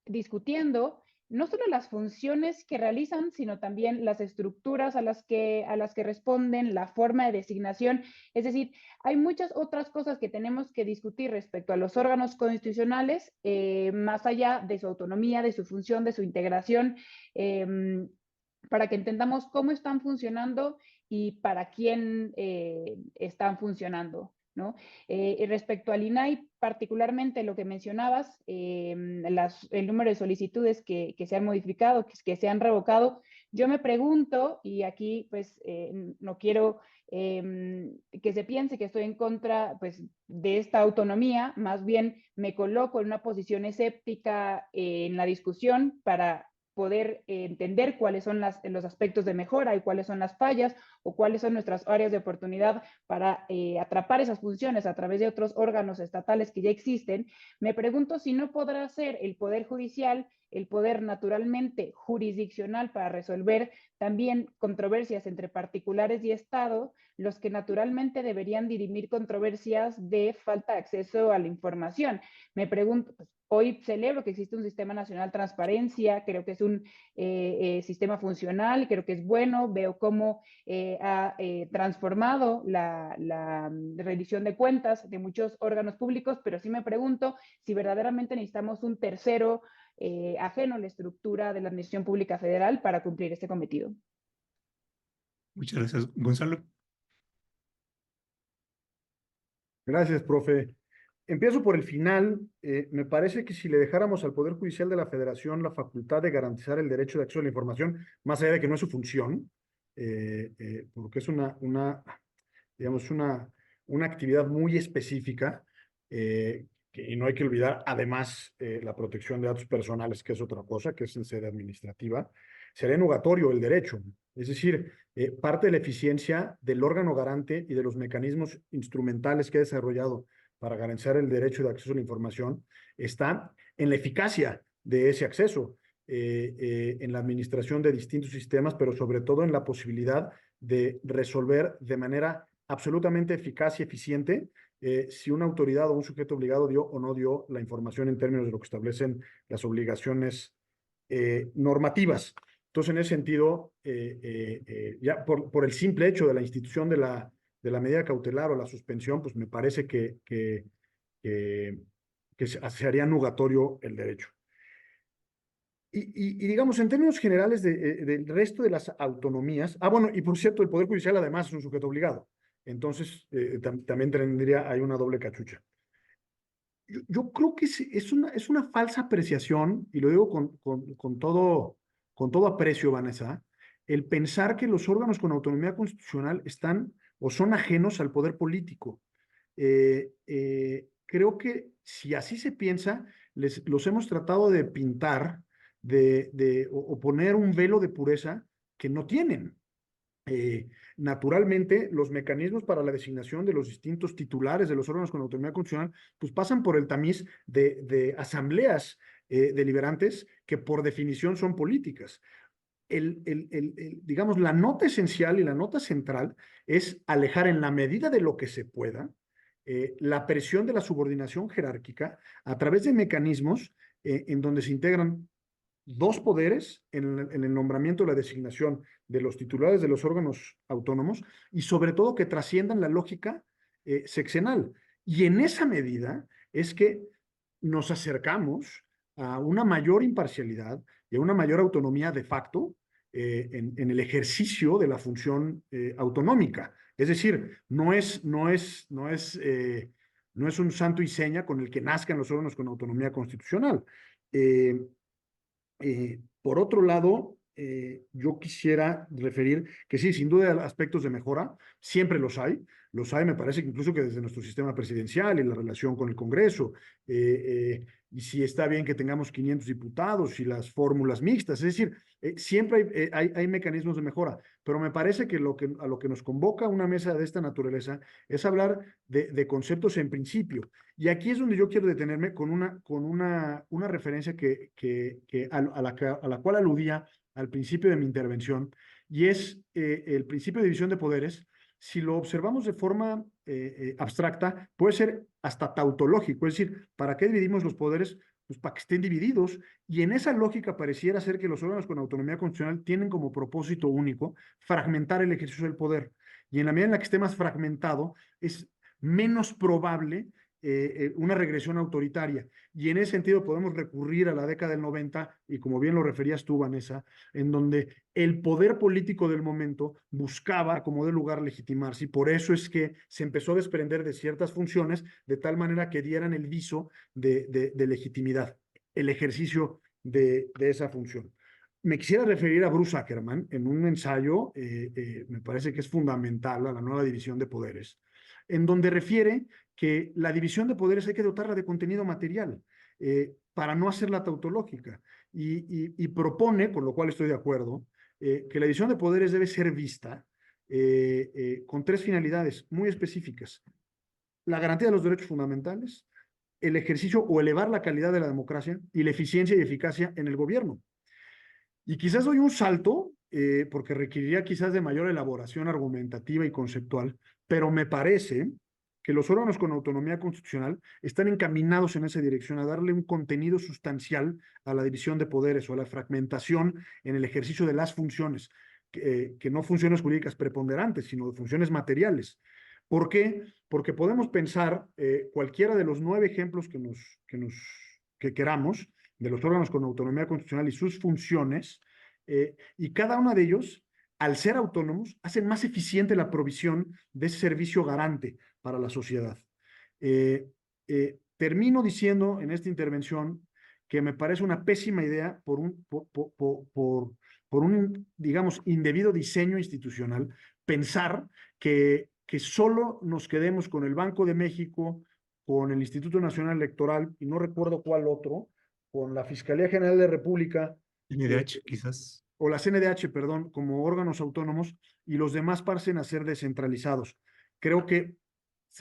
Speaker 2: discutiendo no solo las funciones que realizan, sino también las estructuras a las que responden, la forma de designación. Es decir, hay muchas otras cosas que tenemos que discutir respecto a los órganos constitucionales, más allá de su autonomía, de su función, de su integración, para que entendamos cómo están funcionando y para quién están funcionando, ¿no? Y respecto al INAI, particularmente lo que mencionabas, el número de solicitudes que se han modificado, que se han revocado, yo me pregunto, y aquí pues no quiero que se piense que estoy en contra pues, de esta autonomía, más bien me coloco en una posición escéptica en la discusión para poder entender cuáles son los aspectos de mejora y cuáles son las fallas o cuáles son nuestras áreas de oportunidad para atrapar esas funciones a través de otros órganos estatales que ya existen. Me pregunto si no podrá ser el Poder Judicial el poder naturalmente jurisdiccional para resolver también controversias entre particulares y Estado, los que naturalmente deberían dirimir controversias de falta de acceso a la información. Me pregunto, pues, hoy celebro que existe un sistema nacional de transparencia, creo que es un sistema funcional, creo que es bueno, veo cómo ha transformado la rendición de cuentas de muchos órganos públicos, pero sí me pregunto si verdaderamente necesitamos un tercero ajeno a la estructura de la Administración Pública Federal para cumplir este cometido.
Speaker 1: Muchas gracias, Gonzalo.
Speaker 3: Gracias, profe. Empiezo por el final. Me parece que si le dejáramos al Poder Judicial de la Federación la facultad de garantizar el derecho de acceso a la información, más allá de que no es su función, porque es digamos, una actividad muy específica, y no hay que olvidar, además, la protección de datos personales, que es otra cosa, que es en sede administrativa, sería nugatorio el derecho. Es decir, parte de la eficiencia del órgano garante y de los mecanismos instrumentales que ha desarrollado para garantizar el derecho de acceso a la información está en la eficacia de ese acceso, en la administración de distintos sistemas, pero sobre todo en la posibilidad de resolver de manera absolutamente eficaz y eficiente si una autoridad o un sujeto obligado dio o no dio la información en términos de lo que establecen las obligaciones normativas. Entonces, en ese sentido, ya por el simple hecho de la institución de la medida cautelar o la suspensión, pues me parece que se haría nugatorio el derecho. Y digamos, en términos generales del resto de las autonomías, bueno, y por cierto, el Poder Judicial además es un sujeto obligado, entonces también tendría ahí una doble cachucha. Yo creo que es una falsa apreciación, y lo digo con todo aprecio, Vanessa, el pensar que los órganos con autonomía constitucional están o son ajenos al poder político. Creo que si así se piensa, los hemos tratado de pintar o poner un velo de pureza que no tienen. Naturalmente, los mecanismos para la designación de los distintos titulares de los órganos con autonomía constitucional, pues pasan por el tamiz de asambleas deliberantes que por definición son políticas. Digamos, la nota esencial y la nota central es alejar en la medida de lo que se pueda la presión de la subordinación jerárquica a través de mecanismos en donde se integran dos poderes en el nombramiento y la designación de los titulares de los órganos autónomos y sobre todo que trasciendan la lógica sexenal. Y en esa medida es que nos acercamos a una mayor imparcialidad y a una mayor autonomía de facto en el ejercicio de la función autonómica. Es decir, no es un santo y seña con el que nazcan los órganos con autonomía constitucional. Por otro lado, yo quisiera referir que sí, sin duda aspectos de mejora, siempre los hay. Los hay, me parece que incluso que desde nuestro sistema presidencial y la relación con el Congreso, y si está bien que tengamos 500 diputados y las fórmulas mixtas, es decir, siempre hay mecanismos de mejora, pero me parece que, a lo que nos convoca una mesa de esta naturaleza es hablar de conceptos en principio. Y aquí es donde yo quiero detenerme con una referencia a la cual aludía al principio de mi intervención, y es el principio de división de poderes. Si lo observamos de forma abstracta, puede ser hasta tautológico, es decir, ¿para qué dividimos los poderes? Pues para que estén divididos, y en esa lógica pareciera ser que los órganos con autonomía constitucional tienen como propósito único fragmentar el ejercicio del poder, y en la medida en la que esté más fragmentado, es menos probable una regresión autoritaria. Y en ese sentido podemos recurrir a la década del 90, y como bien lo referías tú, Vanessa, en donde el poder político del momento buscaba, como de lugar, legitimarse, y por eso es que se empezó a desprender de ciertas funciones, de tal manera que dieran el viso de legitimidad, el ejercicio de esa función. Me quisiera referir a Bruce Ackerman en un ensayo, me parece que es fundamental, a la nueva división de poderes, en donde refiere que la división de poderes hay que dotarla de contenido material para no hacerla tautológica, y propone, con lo cual estoy de acuerdo, que la división de poderes debe ser vista con tres finalidades muy específicas: la garantía de los derechos fundamentales, el ejercicio o elevar la calidad de la democracia, y la eficiencia y eficacia en el gobierno. Y quizás doy un salto, porque requeriría quizás de mayor elaboración argumentativa y conceptual, pero me parece que los órganos con autonomía constitucional están encaminados en esa dirección, a darle un contenido sustancial a la división de poderes o a la fragmentación en el ejercicio de las funciones, que no funciones jurídicas preponderantes, sino de funciones materiales. ¿Por qué? Porque podemos pensar cualquiera de los 9 ejemplos que queramos, de los órganos con autonomía constitucional y sus funciones, y cada uno de ellos, al ser autónomos, hacen más eficiente la provisión de ese servicio garante para la sociedad. Termino diciendo en esta intervención que me parece una pésima idea por un, digamos, indebido diseño institucional, pensar que solo nos quedemos con el Banco de México, con el Instituto Nacional Electoral, y no recuerdo cuál otro, con la Fiscalía General de la República,
Speaker 1: NDH, quizás.
Speaker 3: o la CNDH, perdón, como órganos autónomos, y los demás pasen a ser descentralizados. Creo que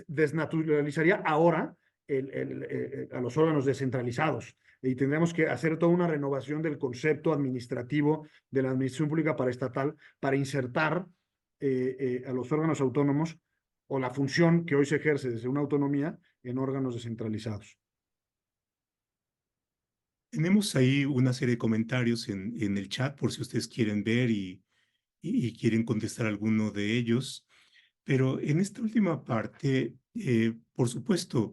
Speaker 3: desnaturalizaría ahora a los órganos descentralizados, y tendremos que hacer toda una renovación del concepto administrativo de la administración pública paraestatal para insertar a los órganos autónomos, o la función que hoy se ejerce desde una autonomía, en órganos descentralizados.
Speaker 1: Tenemos ahí una serie de comentarios en el chat por si ustedes quieren ver y quieren contestar alguno de ellos. Pero en esta última parte, por supuesto,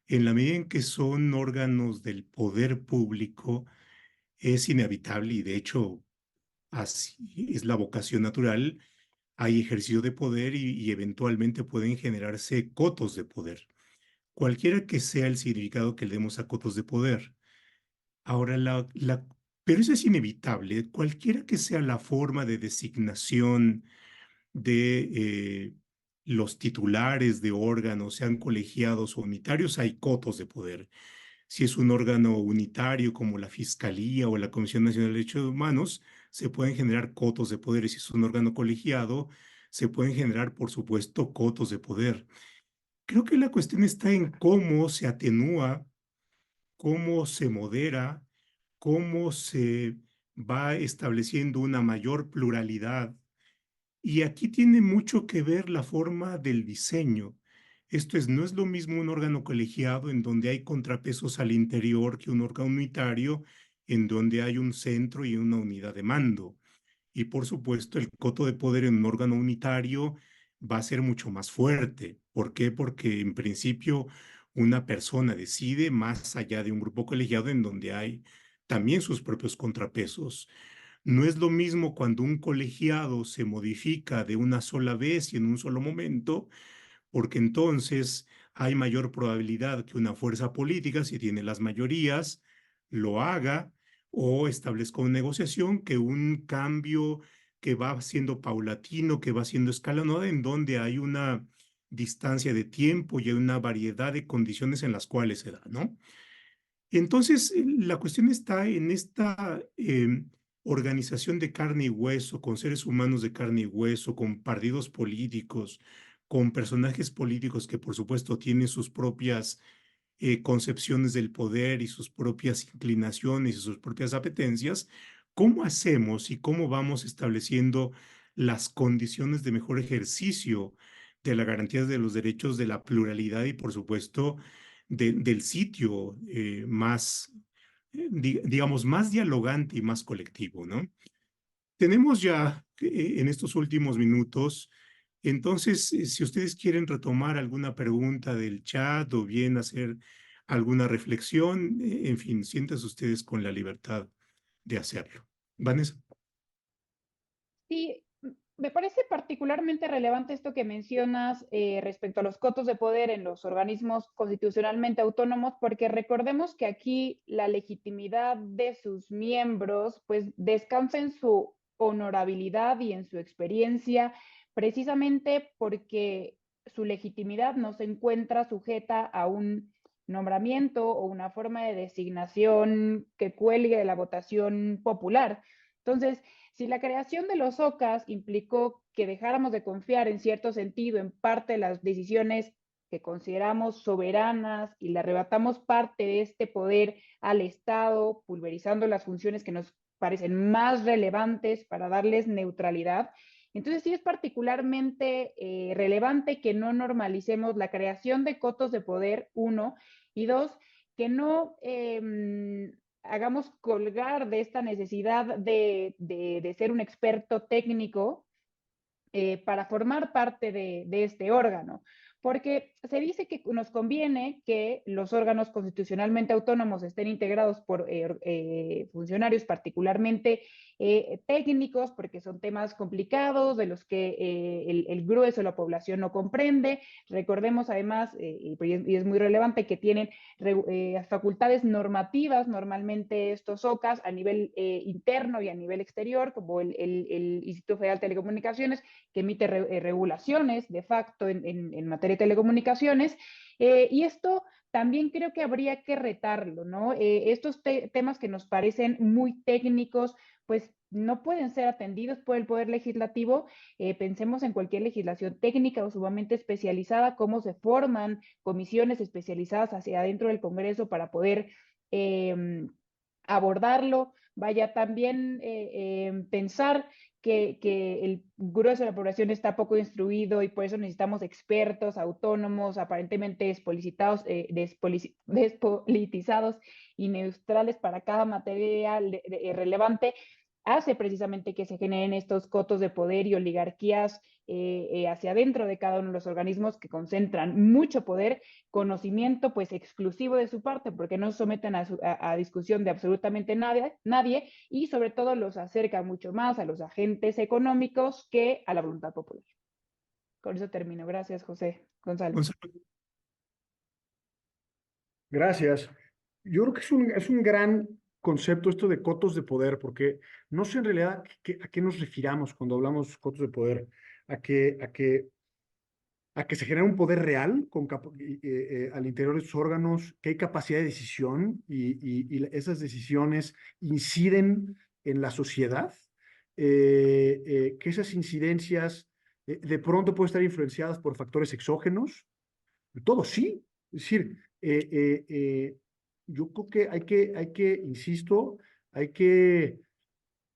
Speaker 1: en la medida en que son órganos del poder público, es inevitable, y de hecho así es la vocación natural, hay ejercicio de poder y eventualmente pueden generarse cotos de poder, cualquiera que sea el significado que le demos a cotos de poder. Ahora, pero eso es inevitable, cualquiera que sea la forma de designación de los titulares de órganos, sean colegiados o unitarios, hay cotos de poder. Si es un órgano unitario como la Fiscalía o la Comisión Nacional de Derechos Humanos, se pueden generar cotos de poder. Y si es un órgano colegiado, se pueden generar, por supuesto, cotos de poder. Creo que la cuestión está en cómo se atenúa, cómo se modera, cómo se va estableciendo una mayor pluralidad. Y aquí tiene mucho que ver la forma del diseño. Esto es, no es lo mismo un órgano colegiado en donde hay contrapesos al interior que un órgano unitario en donde hay un centro y una unidad de mando. Y por supuesto, el coto de poder en un órgano unitario va a ser mucho más fuerte. ¿Por qué? Porque en principio una persona decide más allá de un grupo colegiado en donde hay también sus propios contrapesos. No es lo mismo cuando un colegiado se modifica de una sola vez y en un solo momento, porque entonces hay mayor probabilidad que una fuerza política, si tiene las mayorías, lo haga o establezca una negociación, que un cambio que va siendo paulatino, que va siendo escalonado, en donde hay una distancia de tiempo y hay una variedad de condiciones en las cuales se da, ¿no? Entonces, la cuestión está en esta organización de carne y hueso, con seres humanos de carne y hueso, con partidos políticos, con personajes políticos que, por supuesto, tienen sus propias concepciones del poder y sus propias inclinaciones y sus propias apetencias. ¿Cómo hacemos y cómo vamos estableciendo las condiciones de mejor ejercicio de la garantía de los derechos, de la pluralidad y, por supuesto, del sitio más, digamos, más dialogante y más colectivo, ¿no? Tenemos ya en estos últimos minutos, entonces, si ustedes quieren retomar alguna pregunta del chat o bien hacer alguna reflexión, en fin, siéntanse ustedes con la libertad de hacerlo. Vanessa.
Speaker 2: Sí, me parece particularmente relevante esto que mencionas respecto a los cotos de poder en los organismos constitucionalmente autónomos, porque recordemos que aquí la legitimidad de sus miembros pues descansa en su honorabilidad y en su experiencia, precisamente porque su legitimidad no se encuentra sujeta a un nombramiento o una forma de designación que cuelgue de la votación popular. Entonces, si la creación de los OCAS implicó que dejáramos de confiar en cierto sentido en parte de las decisiones que consideramos soberanas y le arrebatamos parte de este poder al Estado, pulverizando las funciones que nos parecen más relevantes para darles neutralidad, entonces sí es particularmente relevante que no normalicemos la creación de cotos de poder, uno, y dos, que no hagamos colgar de esta necesidad de ser un experto técnico para formar parte de este órgano. Porque se dice que nos conviene que los órganos constitucionalmente autónomos estén integrados por funcionarios particularmente técnicos, porque son temas complicados de los que el grueso de la población no comprende. Recordemos además, y es muy relevante, que tienen facultades normativas normalmente estos OCAS a nivel interno y a nivel exterior, como el Instituto Federal de Telecomunicaciones, que emite regulaciones de facto en materia de telecomunicaciones, y esto también creo que habría que retarlo, ¿no? Estos temas que nos parecen muy técnicos, pues no pueden ser atendidos por el Poder Legislativo. Pensemos en cualquier legislación técnica o sumamente especializada, cómo se forman comisiones especializadas hacia adentro del Congreso para poder abordarlo. Vaya, también pensar que el grueso de la población está poco instruido y por eso necesitamos expertos, autónomos, aparentemente despolitizados y neutrales para cada materia relevante, hace precisamente que se generen estos cotos de poder y oligarquías hacia adentro de cada uno de los organismos que concentran mucho poder, conocimiento pues exclusivo de su parte, porque no someten a discusión de absolutamente nadie, y sobre todo los acerca mucho más a los agentes económicos que a la voluntad popular. Con eso termino. Gracias, José Gonzalo.
Speaker 3: Gracias. Yo creo que es un gran concepto esto de cotos de poder, porque no sé en realidad a qué nos refiramos cuando hablamos cotos de poder, a que se genera un poder real al interior de sus órganos, que hay capacidad de decisión y esas decisiones inciden en la sociedad, que esas incidencias de pronto pueden estar influenciadas por factores exógenos. Todo sí. Es decir, yo creo que insisto, hay que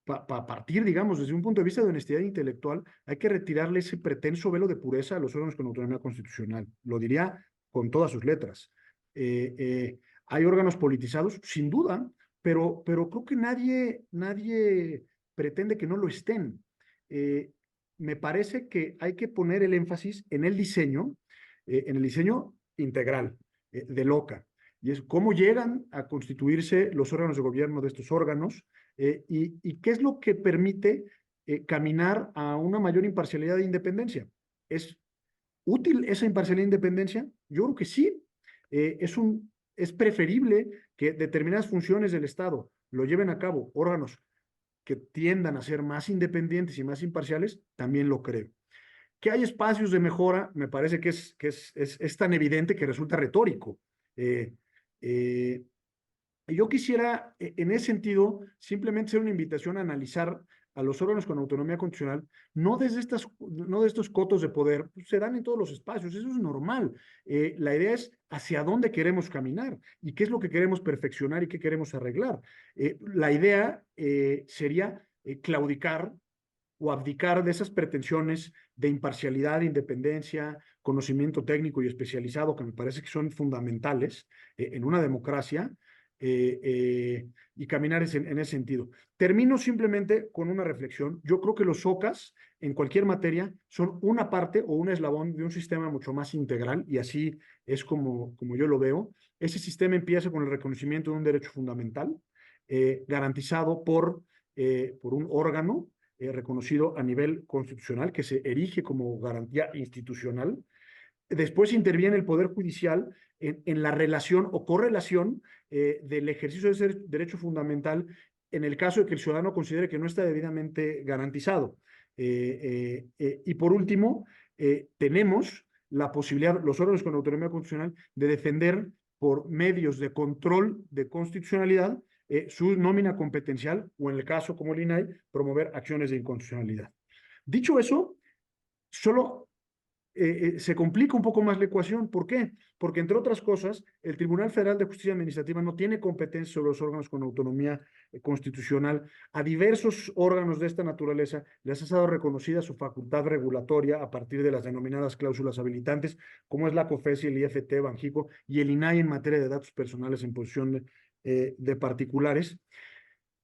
Speaker 3: partir, digamos, desde un punto de vista de honestidad intelectual, hay que retirarle ese pretenso velo de pureza a los órganos con autonomía constitucional. Lo diría con todas sus letras. Hay órganos politizados, sin duda, pero creo que nadie pretende que no lo estén. Me parece que hay que poner el énfasis en el diseño integral del OCA, y es cómo llegan a constituirse los órganos de gobierno de estos órganos, y qué es lo que permite caminar a una mayor imparcialidad e independencia. ¿Es útil esa imparcialidad e independencia? Yo creo que sí. Es preferible que determinadas funciones del Estado lo lleven a cabo órganos que tiendan a ser más independientes y más imparciales, también lo creo. Que hay espacios de mejora, me parece que es tan evidente que resulta retórico. Yo quisiera, en ese sentido, simplemente hacer una invitación a analizar a los órganos con autonomía constitucional, no de estos cotos de poder, pues se dan en todos los espacios, eso es normal. La idea es hacia dónde queremos caminar y qué es lo que queremos perfeccionar y qué queremos arreglar. La idea sería claudicar o abdicar de esas pretensiones de imparcialidad, independencia, conocimiento técnico y especializado, que me parece que son fundamentales en una democracia, y caminar en ese sentido. Termino simplemente con una reflexión. Yo creo que los OCAS, en cualquier materia, son una parte o un eslabón de un sistema mucho más integral, y así es como yo lo veo. Ese sistema empieza con el reconocimiento de un derecho fundamental, garantizado por un órgano reconocido a nivel constitucional, que se erige como garantía institucional. Después interviene el Poder Judicial en la relación o correlación del ejercicio de ese derecho fundamental en el caso de que el ciudadano considere que no está debidamente garantizado. Y por último, tenemos la posibilidad, los órganos con autonomía constitucional, de defender por medios de control de constitucionalidad su nómina competencial, o en el caso como el INAI, promover acciones de inconstitucionalidad. Dicho eso, solo se complica un poco más la ecuación. ¿Por qué? Porque, entre otras cosas, el Tribunal Federal de Justicia Administrativa no tiene competencia sobre los órganos con autonomía constitucional. A diversos órganos de esta naturaleza les ha sido reconocida su facultad regulatoria a partir de las denominadas cláusulas habilitantes, como es la COFESI, el IFT, Banjico y el INAI en materia de datos personales en posesión de particulares.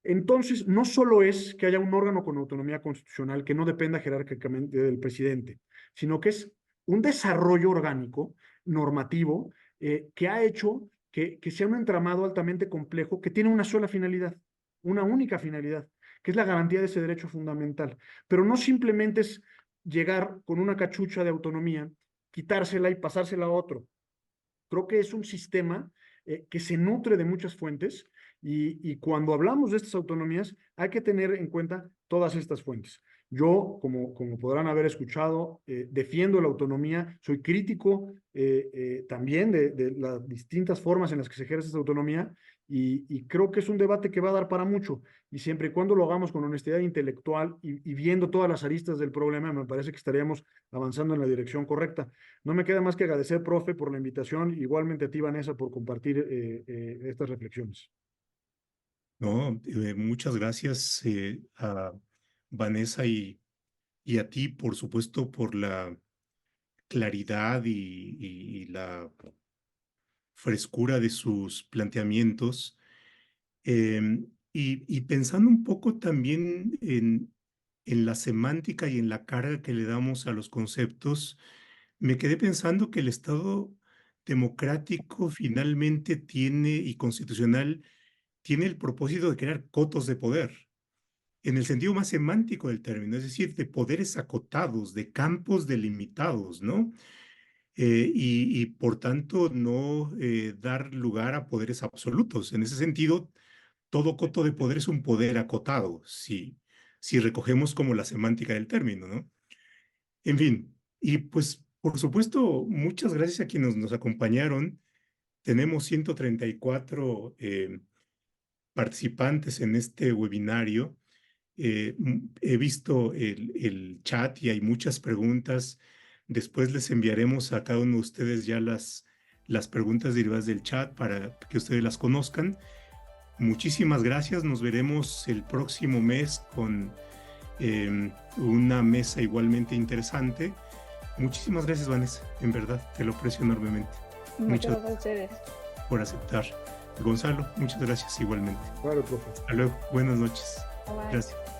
Speaker 3: Entonces, no solo es que haya un órgano con autonomía constitucional que no dependa jerárquicamente del presidente, sino que es un desarrollo orgánico, normativo, que ha hecho que sea un entramado altamente complejo que tiene una sola finalidad, una única finalidad, que es la garantía de ese derecho fundamental. Pero no simplemente es llegar con una cachucha de autonomía, quitársela y pasársela a otro. Creo que es un sistema que se nutre de muchas fuentes, y cuando hablamos de estas autonomías hay que tener en cuenta todas estas fuentes. Yo, como podrán haber escuchado, defiendo la autonomía, soy crítico también de las distintas formas en las que se ejerce esta autonomía, y creo que es un debate que va a dar para mucho, y siempre y cuando lo hagamos con honestidad intelectual y viendo todas las aristas del problema, me parece que estaríamos avanzando en la dirección correcta. No me queda más que agradecer, profe, por la invitación, igualmente a ti, Vanessa, por compartir estas reflexiones.
Speaker 1: No, muchas gracias a Vanessa y a ti, por supuesto, por la claridad y la frescura de sus planteamientos. Y pensando un poco también en la semántica y en la carga que le damos a los conceptos, me quedé pensando que el Estado democrático finalmente tiene, y constitucional, tiene el propósito de crear cotos de poder, en el sentido más semántico del término, es decir, de poderes acotados, de campos delimitados, ¿no? Y por tanto no dar lugar a poderes absolutos. En ese sentido, todo coto de poder es un poder acotado, si recogemos como la semántica del término, ¿no? En fin, y pues por supuesto, muchas gracias a quienes nos acompañaron. Tenemos 134 participantes en este webinario. He visto el chat y hay muchas preguntas. Después les enviaremos a cada uno de ustedes ya las preguntas derivadas del chat para que ustedes las conozcan. Muchísimas gracias. Nos veremos el próximo mes con una mesa igualmente interesante. Muchísimas gracias, Vanessa. En verdad, te lo aprecio enormemente.
Speaker 2: Muchas gracias a ustedes
Speaker 1: por aceptar. Gonzalo, muchas gracias igualmente.
Speaker 3: Claro, profe.
Speaker 1: Hasta luego. Buenas noches.
Speaker 2: Bye.
Speaker 1: Gracias.